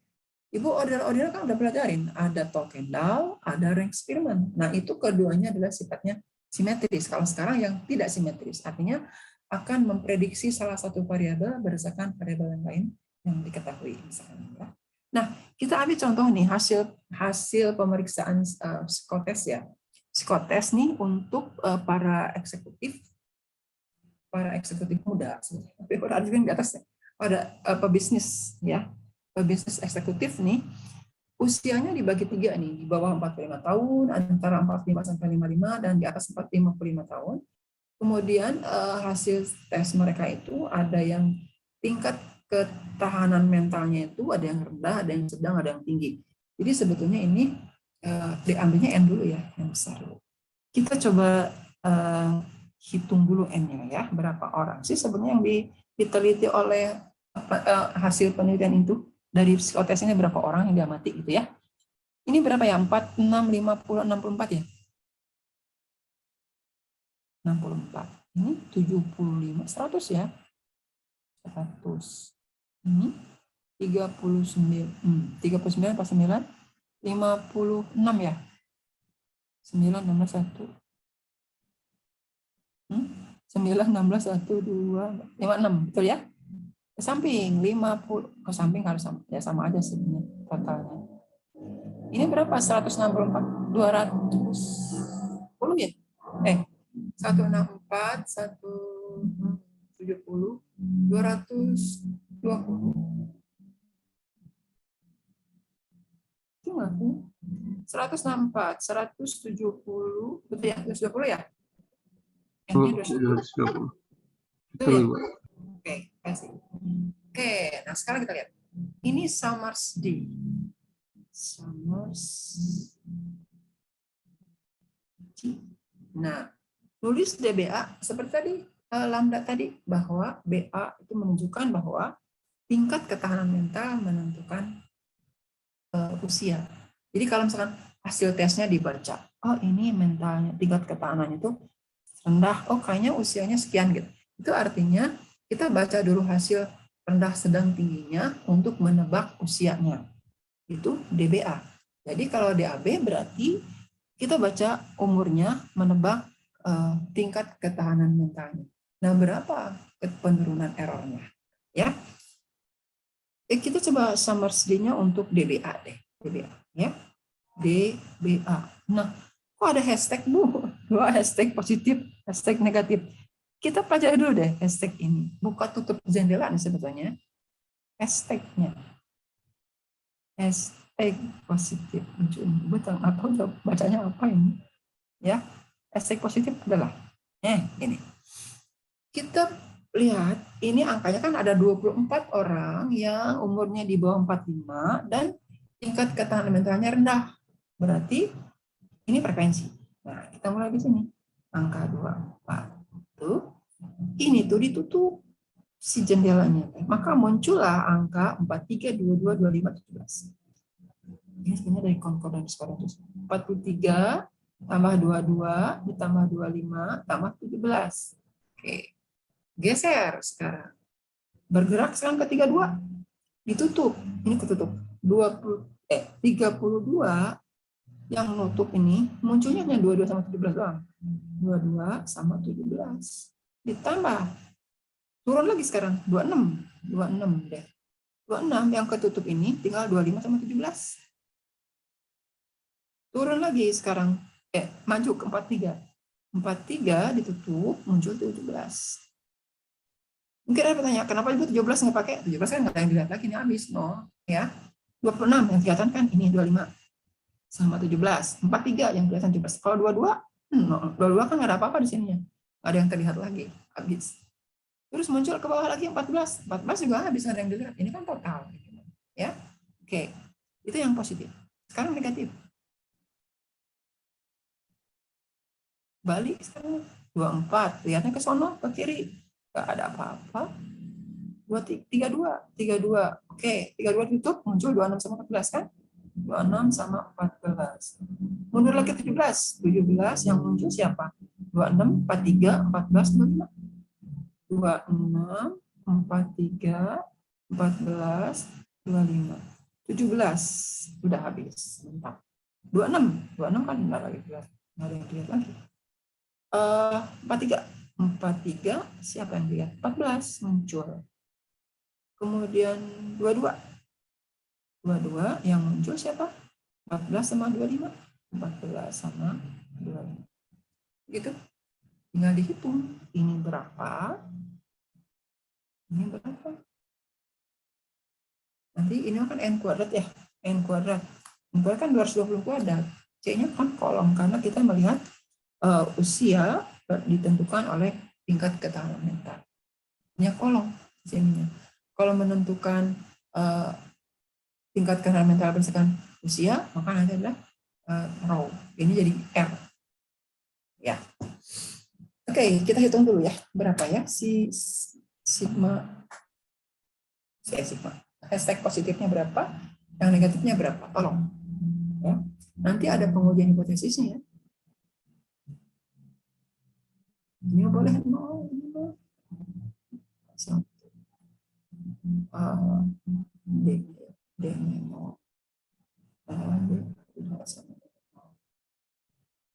Ibu ordinal kan udah pelajarin. Ada Tokendahl, ada Rank-Spearman. Nah, itu keduanya adalah sifatnya simetris. Kalau sekarang yang tidak simetris, artinya akan memprediksi salah satu variabel berdasarkan variabel yang lain yang diketahui. Misalnya. Nah, kita ambil contoh nih hasil pemeriksaan psikotes ya. Psikotes nih untuk para eksekutif muda, tapi ada juga di atasnya. Pada pebisnis ya, pebisnis eksekutif nih usianya dibagi 3 nih, di bawah 45 tahun, antara 45 sampai 55 dan di atas 55 tahun. Kemudian hasil tes mereka itu ada yang tingkat ketahanan mentalnya itu ada yang rendah, ada yang sedang, ada yang tinggi. Jadi sebetulnya ini diambilnya N dulu ya, yang besar dulu. Kita coba hitung dulu N-nya ya, berapa orang sih sebenarnya yang diteliti oleh hasil penelitian itu. Dari psikotes ini berapa orang yang diamati gitu ya. Ini berapa ya? 4, 6, 50, 64 ya? 64. Ini 75, 100 ya. 100. Ini 39. 39 pas 9? 56 ya? 9, 16, 1. 9, 16, 1, 2, 56. Betul ya? Ke samping 50, ke samping harus sama, ya sama aja sebenarnya totalnya. Ini berapa? 164, 210 ya? 164, 170, 220. Cuma 164, 170, betul ya? 220 ya? N-nya 220. Betul ya? Oke, kasih. Oke, nah sekarang kita lihat. Ini Summers-D. Nah, tulis DBA seperti tadi, lambda tadi, bahwa BA itu menunjukkan bahwa tingkat ketahanan mental menentukan usia. Jadi kalau misalkan hasil tesnya dibaca, oh ini mentalnya, tingkat ketahanannya itu rendah, oh kayaknya usianya sekian gitu. Itu artinya kita baca dulu hasil rendah, sedang, tingginya untuk menebak usianya. Itu DBA. Jadi kalau DAB berarti kita baca umurnya, menebak tingkat ketahanan mentalnya. Nah, berapa penurunan errornya? Ya. Kita coba Summers-D-nya untuk DBA deh. DBA ya. DBA. Nah, kok ada hashtag, Bu? 2 hashtag positif, hashtag negatif. Kita pelajari dulu deh hashtag ini. Buka tutup jendela nih sebetulnya. Hashtagnya. Hashtag positif. Betul, atau bacanya apa ini? Ya, hashtag positif adalah ini. Kita lihat, ini angkanya kan ada 24 orang yang umurnya di bawah 45 dan tingkat ketahanan mentalnya rendah. Berarti ini frekuensi. Nah, kita mulai di sini. Angka 24. Tuh. Ini tuh ditutup si jendelanya. Maka muncullah angka 43, 22, 25, 17. Ini sebenarnya dari concordance correctus. 43 tambah 22 ditambah 25 tambah 17. Oke. Geser sekarang. Bergerak sekarang ke 32. Ditutup. Ini ketutup. 32 yang nutup ini munculnya hanya 22 sama 17 doang. 22 sama 17. Ditambah. Turun lagi sekarang 26. 26 deh. 26 yang ketutup ini tinggal 25 sama 17. Turun lagi sekarang. Maju ke 43. 43 ditutup, muncul 17. Mungkin ada pertanyaan, kenapa ibu 17 nggak pakai? 17 kan nggak ada yang dilihat lagi, ini habis. No, ya. 26 yang kelihatan kan ini 25 sama 17. 43 yang kelihatan 17. Kalau 22, no. 22 kan nggak ada apa-apa di sininya. Nggak ada yang terlihat lagi, habis. Terus muncul ke bawah lagi 14. 14 juga habis, nggak ada yang dilihat. Ini kan total. Ya, oke. Itu yang positif. Sekarang negatif. Balik sekarang 24, lihatnya ke sono, ke kiri. Nggak ada apa-apa. 32. Oke, 32 tutup, muncul 26 sama 14 kan? 26 sama 14. Mundur lagi 17. 17 yang muncul siapa? 26, 43, 14, 25. 26, 43, 14, 25. 17 udah habis. Mantap. 26 kan enggak lagi dilihat. Enggak ada yang dilihat lagi. 43 siapa yang lihat? 14 muncul. Kemudian 22 yang muncul siapa? 14 sama 25. 14 sama 25. Gitu. Tinggal dihitung. Ini berapa? Ini berapa? Nanti ini kan N kuadrat ya. N kuadrat. N kuadrat kan 220 kuadrat. C-nya kan kolom karena kita melihat usia ditentukan oleh tingkat ketahanan mental. Ini kolom sininya. Kalau menentukan tingkat ketahanan mental berdasarkan usia, maka nanti adalah row. Ini jadi R. Ya. Oke, kita hitung dulu ya. Berapa ya si sigma. Hashtag positifnya berapa? Yang negatifnya berapa? Tolong. Ya. Nanti ada pengujian hipotesisnya ya. Ini boleh nol. D nol.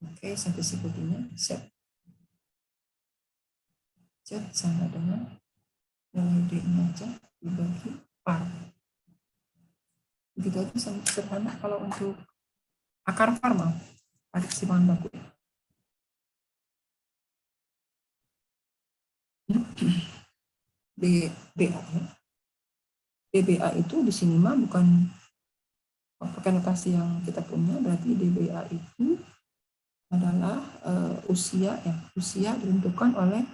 Oke, sampai sekutinya set. Set sama dengan nilai D-nya aja dibagi par. Begitu aja sederhana kalau untuk akar formal, ada kesimpulan baku. DBA ya. DBA itu di sini mah bukan pakai notasi yang kita punya, berarti DBA itu adalah usia ya, usia ditentukan oleh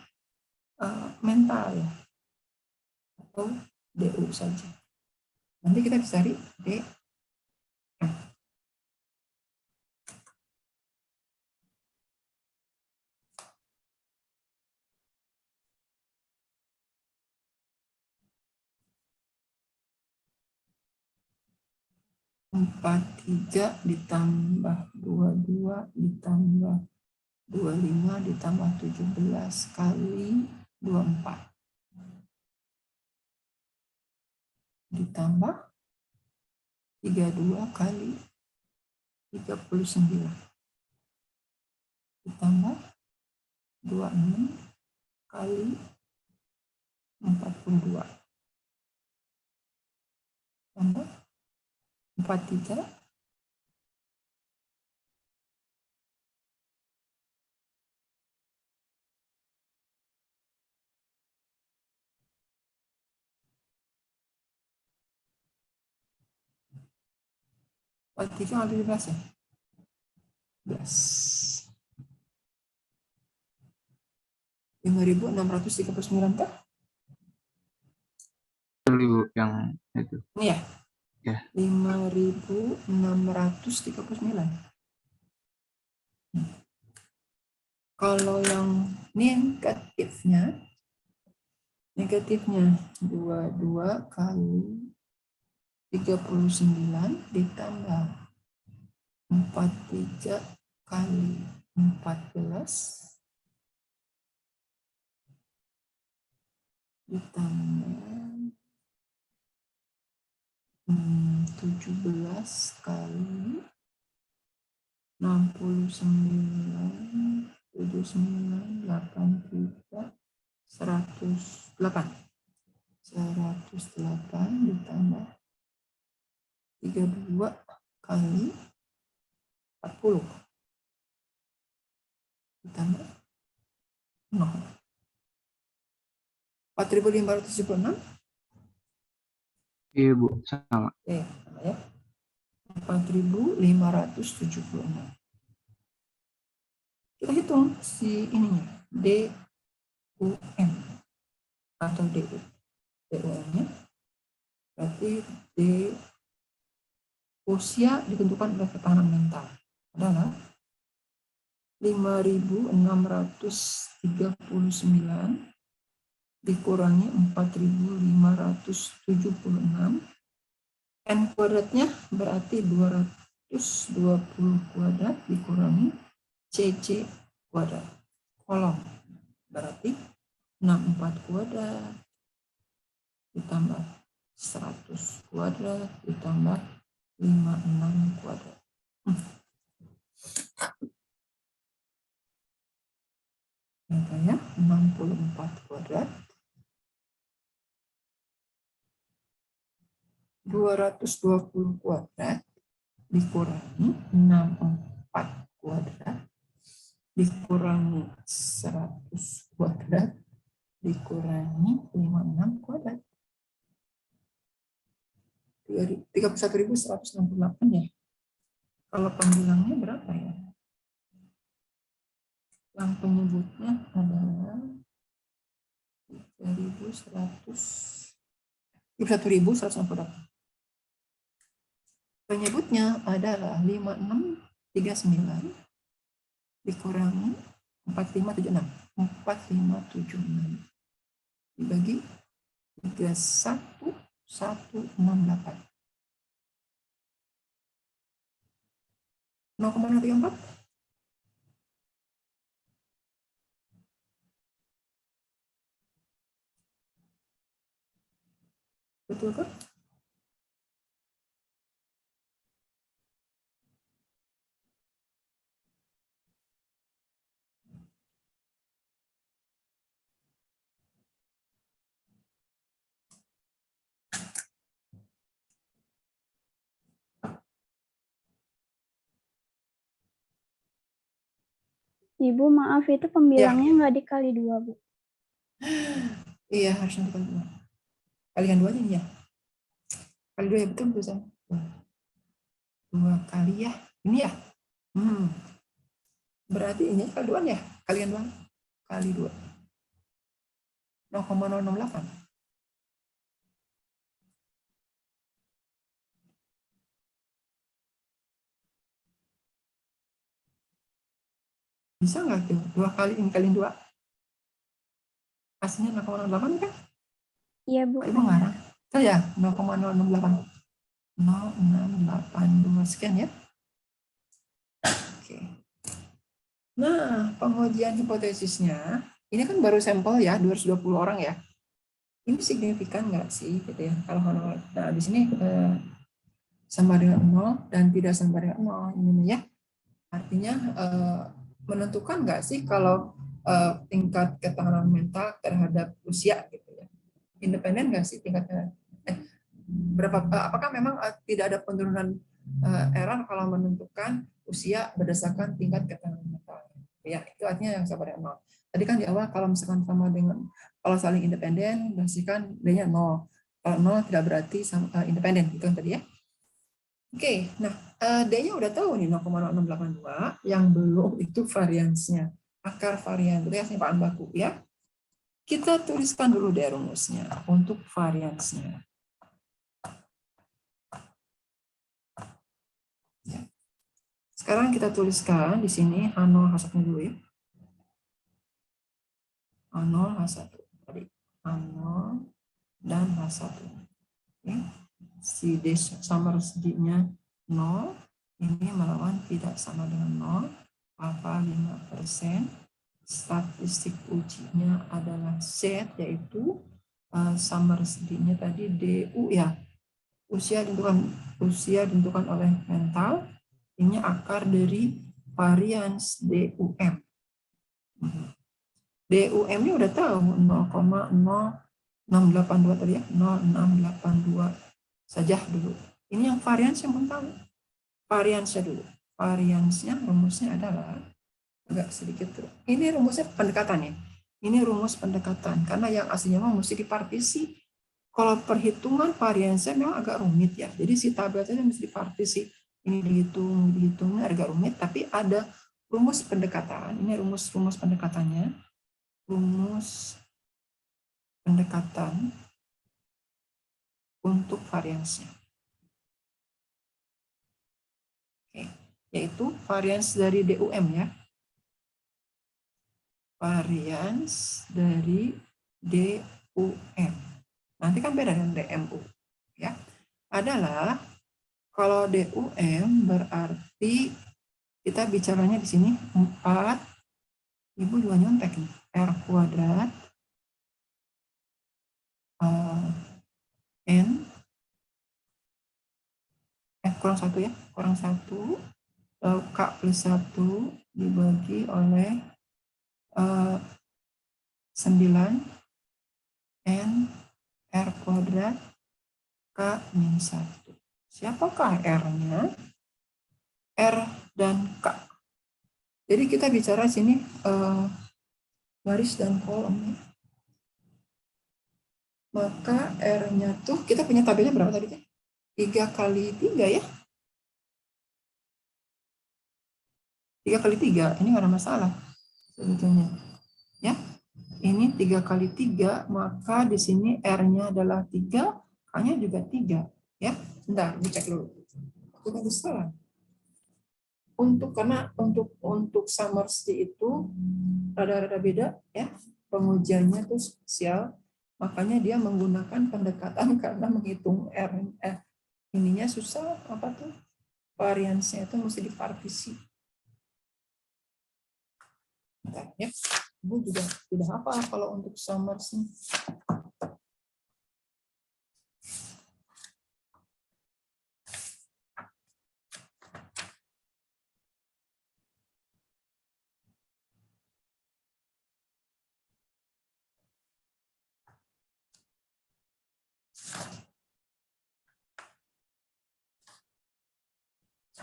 mental ya, atau DU saja. Nanti kita bisa cari D. 43 ditambah 22 ditambah 25 ditambah 17 kali 24 ditambah 32 kali 39 ditambah 26 kali 42 tambah 43 43 kali 12 ya 11 5.639 kah? Yang itu. Ini ya? Ya. 5.639. Kalau yang negatifnya 22 kali 39 ditambah 43 kali 14 ditambah 17 kali 69 79 83 108 108 ditambah 32 kali 40 ditambah 0. 4.576. Iya Bu, sama. Oke, sama ya. 4.576. Kita hitung si ininya, DUM atau DU. DUM-nya berarti usia ditentukan oleh ketahanan mental adalah 5.639 dikurangi 4.576. N kuadratnya berarti 220 kuadrat dikurangi CC kuadrat. Kolom berarti 64 kuadrat ditambah 100 kuadrat ditambah 56 kuadrat. Contohnya 64 kuadrat 220 kuadrat dikurangi 64 kuadrat dikurangi 100 kuadrat dikurangi 56 kuadrat. 31.168 ya. Kalau pembilangnya berapa ya? Yang penyebutnya adalah 31.168. Penyebutnya adalah 5639 dikurangi 4576. 4576 dibagi 31.168. 0,34. Betul kan? Ibu, maaf, itu pembilangnya nggak dikali 2, Bu. Iya, harusnya dikali 2. Kalikan 2 aja nih ya. Kali 2 ya, betul tulisan. 2 kali ya. Ini ya. Berarti ini kali 2 ya. Kalikan 2. Kali 2. 0,068. Bisa nggak tuh? 2 kali ini kali 2. Hasilnya 0,08 kan? Iya, Bu. Ibu ngarang. Itu ya, 0,068. 0682 sekian ya. Oke. Nah, pengujian hipotesisnya, ini kan baru sampel ya, 220 orang ya. Ini signifikan nggak sih gitu ya? Kalau nah di sini sama dengan 0 dan tidak sama dengan 0 ini ya. Artinya menentukan nggak sih kalau tingkat ketahanan mental terhadap usia gitu ya. Independen nggak sih tingkatnya? Apakah memang tidak ada penurunan error kalau menentukan usia berdasarkan tingkat ketahanan mental? Ya, itu artinya yang sama dengan 0. Tadi kan di awal kalau misalkan sama dengan kalau saling independen, pastikan D-nya 0. Kalau 0 tidak berarti independen, gitu kan tadi ya. Oke, nah D-nya udah tahu nih 0,0682, yang belum itu variansnya. Akar varian, itu yang bahan baku ya. Kita tuliskan dulu deh rumusnya untuk variansnya. Ya. Sekarang kita tuliskan di sini H0 H1 dulu ya. H0 H1 tadi. H0 dan H1. Oke. Si D summer D-nya 0, ini melawan tidak sama dengan 0, alfa 5%, statistik ujinya adalah Z, yaitu summer D-nya tadi DU ya, usia ditentukan oleh mental, ini akar dari varians DUM. DUM-nya udah tahu 0,0 682 tadi ya, 0682 saja dulu. Ini yang varians yang belum tahu. Variansnya dulu. Variansnya, rumusnya adalah agak sedikit. Ini rumusnya pendekatan ya. Ini rumus pendekatan karena yang aslinya mah mesti dipartisi. Kalau perhitungan variansnya memang agak rumit ya. Jadi si tabelnya mesti dipartisi. Ini dihitungnya agak rumit, tapi ada rumus pendekatan. Ini rumus pendekatannya. Rumus pendekatan untuk variansnya. Oke, yaitu varians dari DUM ya. Varians dari DUM. Nanti kan beda dengan DMU ya. Adalah kalau DUM berarti kita bicaranya di sini 4, Ibu juga nyontek nih, R kuadrat N kurang 1 ya, kurang 1 lalu K plus 1 dibagi oleh 9 N R kuadrat K min 1. Siapakah R-nya? R dan K. Jadi kita bicara sini baris dan kolom ya. Maka R-nya tuh kita punya tabelnya berapa tadi? 3 kali 3 ya. 3 kali 3, ini nggak ada masalah sebetulnya. Ya, ini 3 kali 3, maka di sini R-nya adalah 3, K-nya juga 3. Ya, bentar, dicek dulu. Aku tadi salah. Karena untuk Summersby itu rada-rada beda ya, pengujiannya tuh spesial, makanya dia menggunakan pendekatan karena menghitung ininya susah, apa tuh variansnya itu mesti dipartisi. Nah, ya, Ibu juga tidak hafal kalau untuk Summers nih.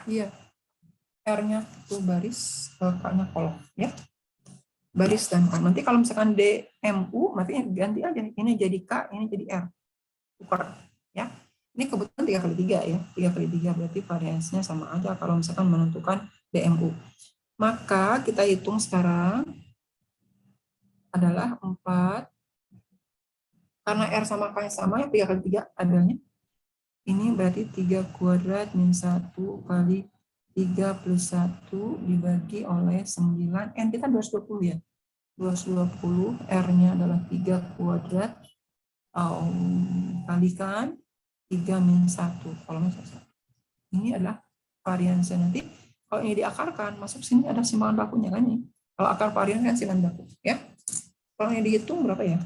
Iya, R-nya tuh baris, K-nya kolom, ya. Baris dan kolom. Nanti kalau misalkan DMU, berarti ganti aja. Ini jadi K, ini jadi R. Tukar, ya. Ini kebetulan 3 kali 3 ya. 3 kali 3 berarti variasinya sama aja kalau misalkan menentukan DMU. Maka kita hitung sekarang adalah 4. Karena R sama K sama ya, 3 kali 3 tabelnya. Ini berarti 3 kuadrat min 1 kali 3 plus 1 dibagi oleh 9. N kita 220 ya. 220, R-nya adalah 3 kuadrat. Kalikan 3 min 1. Kolomnya 1. Ini adalah variansnya nanti. Kalau ini diakarkan, masuk sini ada simpangan bakunya kan ini. Kalau akar varian kan simpangan baku. Ya. Kalau yang dihitung berapa ya?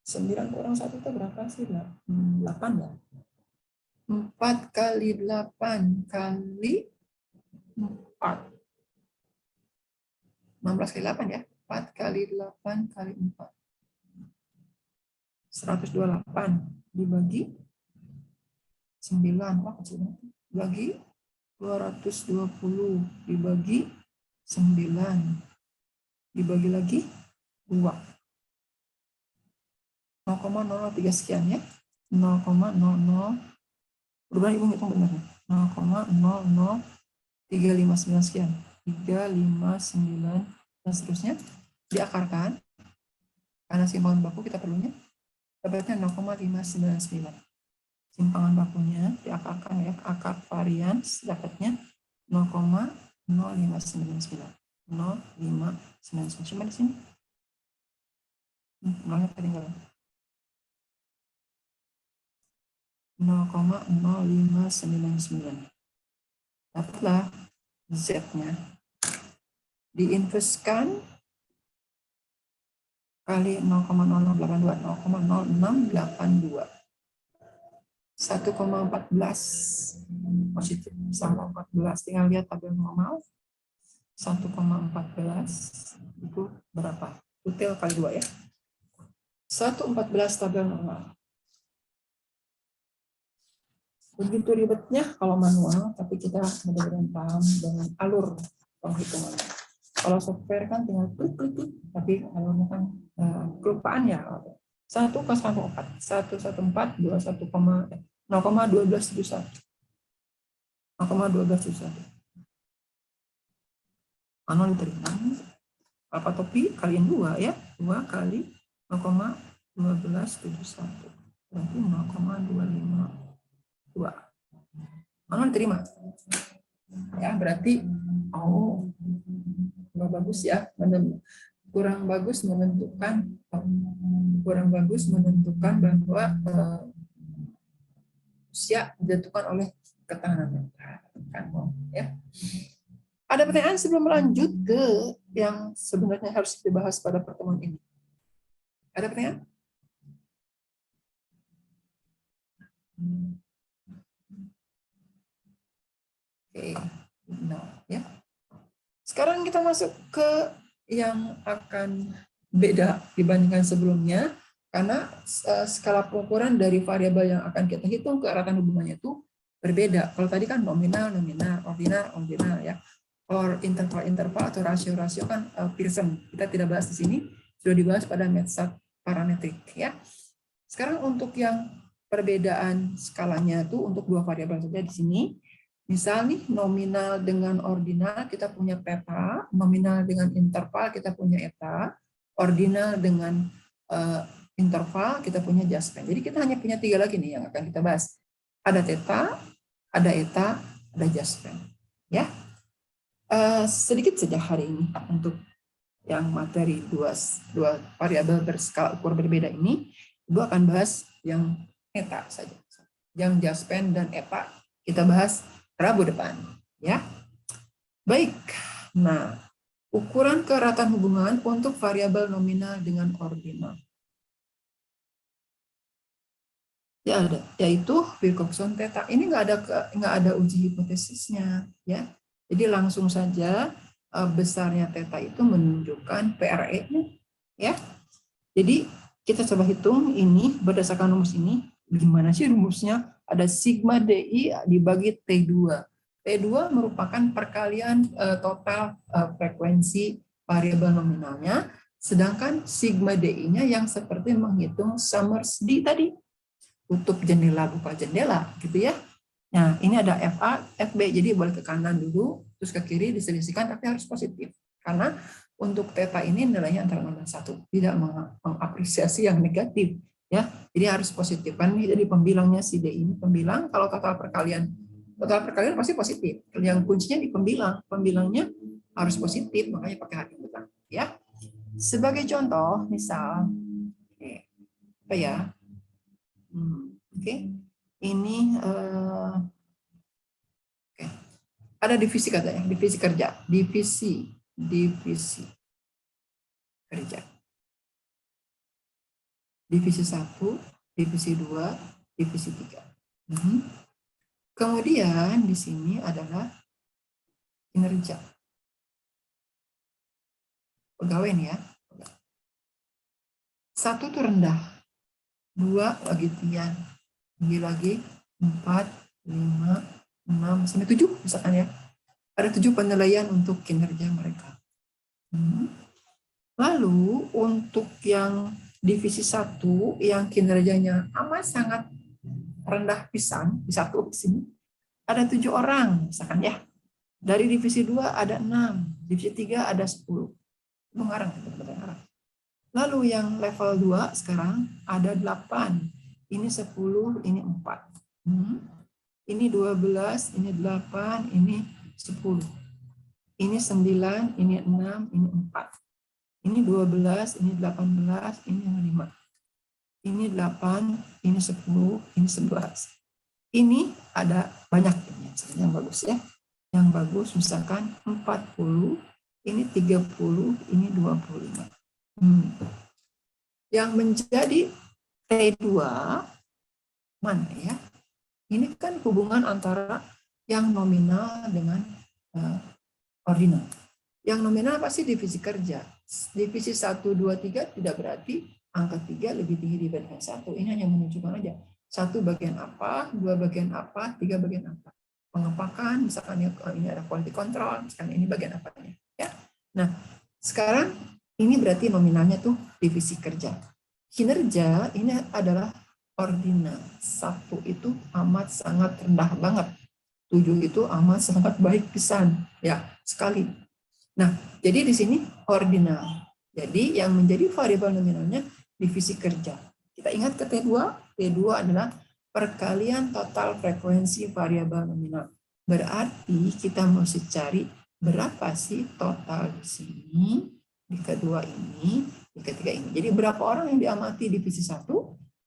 9 kurang 1 itu berapa sih? 8 ya? 4 kali 8 kali 4. 16 kali 8 ya? 4 kali 8 kali 4. 128 dibagi 9. Wah, kecil banget. Dibagi 220 dibagi 9. Dibagi lagi 2. 0,003 sekian ya. 0,00. Berubah Ibu hitung benar. 0,00359 sekian. 359 dan seterusnya diakarkan. Karena simpangan baku kita perlunya. Dapatnya 0,599. Simpangan bakunya diakarkan ya. Akar varians dapatnya 0,0599. 0,599. Cuma di sini. Nolnya ketinggalan. 0,0599. Dapatlah Z-nya. Diinvestkan kali 0,0082, 0,0682. 1,14 positif sama 14. Tinggal lihat tabel normal. 1,14 itu berapa? Util kali 2 ya. 1/14 tabel normal. Begitu ribetnya kalau manual, tapi kita benar-benar paham dengan alur penghitungannya. Kalau software kan tinggal klik, tapi alurnya kan kelupaan ya. 1 ke 1/4, 114, 0,1271. 0,1271. Manual diterima. Apa topi kalian 2 ya. 2 kali 0,1271. Berarti 0,252. Manual diterima. Ya, berarti nggak bagus ya, kurang bagus menentukan bahwa usia ditentukan oleh ketahanan mental kan, ya. Ada pertanyaan sebelum lanjut ke yang sebenarnya harus dibahas pada pertemuan ini? Ada pertanyaan? Oke, nah ya. Sekarang kita masuk ke yang akan beda dibandingkan sebelumnya, karena skala pengukuran dari variabel yang akan kita hitung ke eratan hubungannya itu berbeda. Kalau tadi kan nominal, ordinal ya. Or interval atau rasio kan Pearson. Kita tidak bahas di sini, sudah dibahas pada metode parametrik ya. Sekarang untuk yang perbedaan skalanya itu untuk 2 variabel saja di sini. Misal nih nominal dengan ordinal kita punya theta, nominal dengan interval kita punya eta, ordinal dengan interval kita punya adjustment. Jadi kita hanya punya 3 lagi nih yang akan kita bahas. Ada theta, ada eta, ada adjustment. Ya, sedikit saja hari ini untuk yang materi dua variabel berskala ukur berbeda ini. Ibu akan bahas yang eta saja. Yang adjustment dan eta kita bahas Rabu depan, ya. Baik. Nah, ukuran keratan hubungan untuk variabel nominal dengan ordinal. Ya ada, yaitu Wilcoxon theta. Ini nggak ada uji hipotesisnya, ya. Jadi langsung saja besarnya theta itu menunjukkan PRE-nya, ya. Jadi kita coba hitung ini berdasarkan rumus ini. Gimana sih rumusnya? Ada sigma DI dibagi T2. T2 merupakan perkalian total frekuensi variabel nominalnya, sedangkan sigma DI-nya yang seperti menghitung Summers D tadi. Tutup jendela, buka jendela, gitu ya. Nah, ini ada FA, FB, jadi boleh ke kanan dulu, terus ke kiri diselisihkan, tapi harus positif. Karena untuk theta ini nilainya antara 0 dan 1, tidak mengapresiasi yang negatif. Ya, jadi harus positif kan. Jadi pembilangnya si D ini pembilang, kalau total perkalian pasti positif. Yang kuncinya di pembilangnya harus positif, makanya pakai hati besar. Ya, sebagai contoh, misal, apa ya? Ini ada divisi katanya, divisi kerja, divisi kerja. Divisi 1, divisi 2, divisi 3. Kemudian di sini adalah kinerja. Pegawai nih ya. 1 itu rendah. 2 lagi tian. 3 lagi 4, 5, 6, sampai 7 misalkan ya. Ada 7 penilaian untuk kinerja mereka. Lalu untuk yang divisi 1 yang kinerjanya amat sangat rendah pisan, di 1 di sini ada 7 orang misalkan ya. Dari divisi 2 ada 6, divisi 3 ada 10. Itu ngarang. Lalu yang level 2 sekarang ada 8. Ini 10, ini 4. Ini 12, ini 8, ini 10. Ini 9, ini 6, ini 4. Ini 12, ini 18, ini 5. Ini 8, ini 10, ini 11. Ini ada banyak yang bagus ya. Yang bagus misalkan 40, ini 30, ini 25. Yang menjadi T2 mana ya? Ini kan hubungan antara yang nominal dengan ordinal. Yang nominal pasti divisi kerja. divisi 1, 2, 3 tidak berarti angka 3 lebih tinggi dibandingkan 1. Ini hanya menunjukkan aja. 1 bagian apa, 2 bagian apa, 3 bagian apa. Pengepakan, misalkan ini ada quality control, misalkan ini bagian apanya. Ya. Nah, sekarang ini berarti nominalnya tuh divisi kerja. Kinerja ini adalah ordinal. 1 itu amat sangat rendah banget. 7 itu amat sangat baik pisan. Ya, sekali. Nah, jadi di sini ordinal. Jadi yang menjadi variabel nominalnya divisi kerja. Kita ingat ke T2. T2 adalah perkalian total frekuensi variabel nominal. Berarti kita mesti cari berapa sih total di sini, di kedua ini, di ketiga ini. Jadi berapa orang yang diamati divisi 1,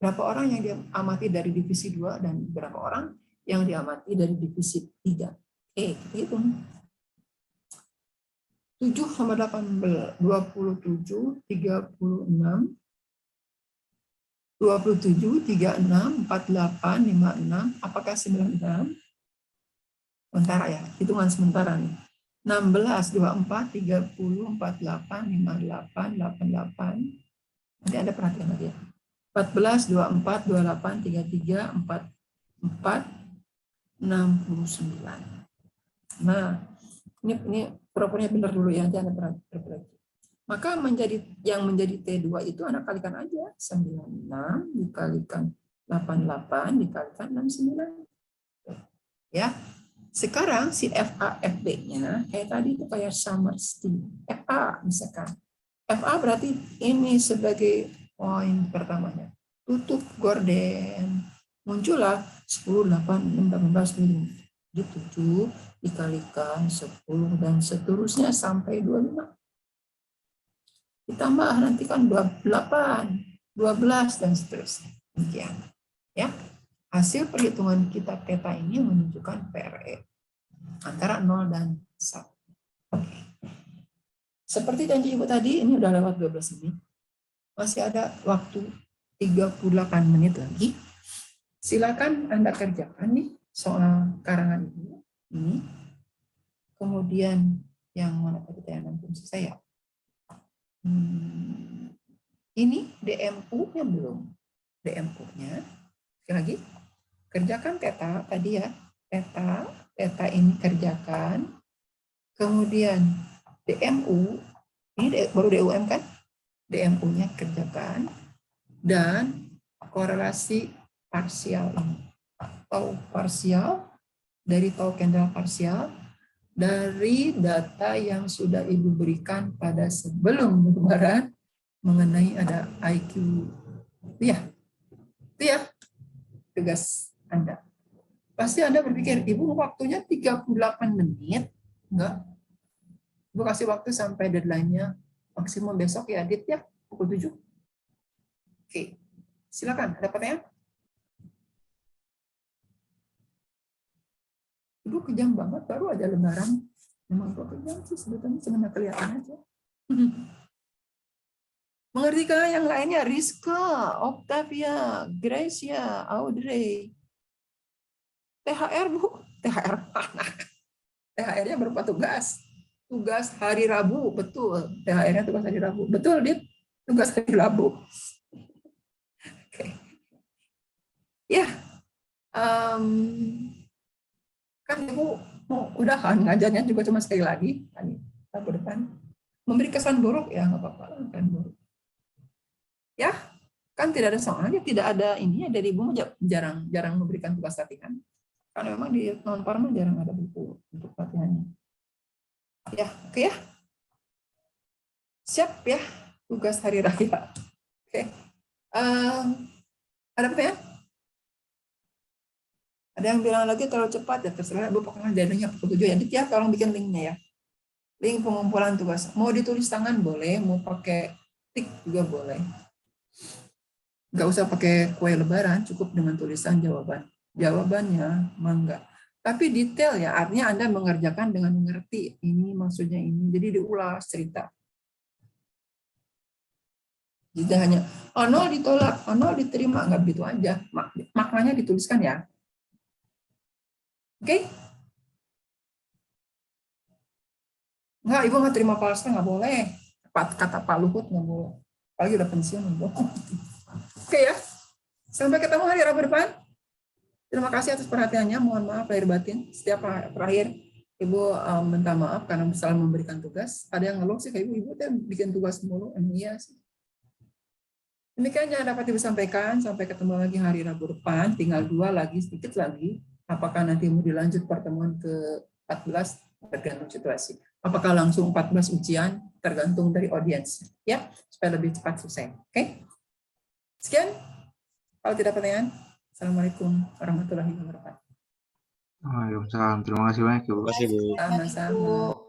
berapa orang yang diamati dari divisi 2, dan berapa orang yang diamati dari divisi 3. Oke, kita hitung. 7 sama 18, 27, 36, 27, 36, 48, 56, apakah 96? Sementara ya, hitungan sementara nih. 16, 24, 30, 48, 58, 88. Nanti ada perhatian lagi ya. 14, 24, 28, 33, 44, 69. Nah, ini pura-puranya benar dulu ya, jangan berarti. Maka yang menjadi T2 itu Anda kalikan aja. 96 dikalikan 88 dikalikan 69. Ya. Sekarang si FA, FB-nya kayak tadi itu kayak Summersty. FA misalkan. FA berarti ini sebagai poin pertamanya. Tutup gorden. Muncullah 10, 8, 18 mm. Di 7 dikalikan 10 dan seterusnya sampai 25. Ditambah nanti kan 28, 12 dan seterusnya. Demikian. Ya. Hasil perhitungan kita peta ini menunjukkan PRE antara 0 dan 1. Oke. Seperti janji Ibu tadi, ini udah lewat 12 menit. Masih ada waktu 38 menit lagi. Silakan Anda kerjakan nih soal karangan Ibu ini. Kemudian yang mana tadi tayangan fungsi saya? Ini DMU-nya belum. DMU-nya, sekali lagi, kerjakan peta tadi ya. Peta ini kerjakan. Kemudian DMU, ini baru DUM kan? DMU-nya kerjakan. Dan korelasi parsial ini. Tau parsial, dari tau kendall parsial, dari data yang sudah Ibu berikan pada sebelum Lebaran mengenai ada IQ. Itu ya tugas Anda. Pasti Anda berpikir, Ibu waktunya 38 menit. Enggak. Ibu kasih waktu sampai deadline-nya maksimum besok ya, Dit ya, pukul 7. Oke, silakan. Ada pertanyaan? Ibu kejam banget, baru aja Lebaran. Memang kok kejam sih, sebetulnya sebenarnya kelihatan aja. Mengertikah yang lainnya? Rizka, Octavia, Gracia, Audrey. THR, Bu. THR anak. THR-nya berupa tugas. Tugas hari Rabu, betul. THR-nya tugas hari Rabu. Betul, Dit. Tugas hari Rabu. Oke. Ya. Kan Ibu mau udahan, ngajarnya juga cuma sekali lagi. Rabu depan. Memberi kesan buruk, ya nggak apa-apa. Kesan buruk. Ya, kan tidak ada soalnya, tidak ada ininya dari Ibu jarang memberikan tugas latihan. Karena memang di non-farma jarang ada buku untuk latihannya. Ya, oke ya. Siap ya, tugas hari raya. Oke. Ada pertanyaan? Ada yang bilang lagi terlalu cepat, ya terserah. Bu, pokoknya deadline-nya pukul 7 ya. Dit ya, tolong bikin linknya ya. Link pengumpulan tugas. Mau ditulis tangan boleh, mau pakai tik juga boleh. Nggak usah pakai kue lebaran, cukup dengan tulisan jawaban. Jawabannya mangga. Tapi detail ya, artinya Anda mengerjakan dengan mengerti. Ini maksudnya ini. Jadi diulas cerita. Jadi hanya, oh 0 ditolak, oh 0 diterima. Nggak begitu aja. Maknanya dituliskan ya. Oke? Nggak, Ibu nggak terima palsu, nggak boleh. kata Pak Luhut nggak boleh. Apalagi udah pensiun. Oke ya. Sampai ketemu hari Rabu depan. Terima kasih atas perhatiannya. Mohon maaf lahir batin. Setiap terakhir Ibu minta maaf karena salah memberikan tugas. Ada yang ngeluh sih kayak Ibu tuh bikin tugas mulu. Iya sih. Demikian yang dapat Ibu sampaikan. Sampai ketemu lagi hari Rabu depan. Tinggal 2 lagi, sedikit lagi. Apakah nanti mau dilanjut pertemuan ke-14? Tergantung situasi. Apakah langsung 14 ujian? Tergantung dari audiens. Ya, supaya lebih cepat selesai. Oke? Sekian. Kalau tidak pertanyaan, Assalamualaikum warahmatullahi wabarakatuh. Waalaikumsalam. Terima kasih banyak, Ibu. Terima kasih, Bu. Sama-sama.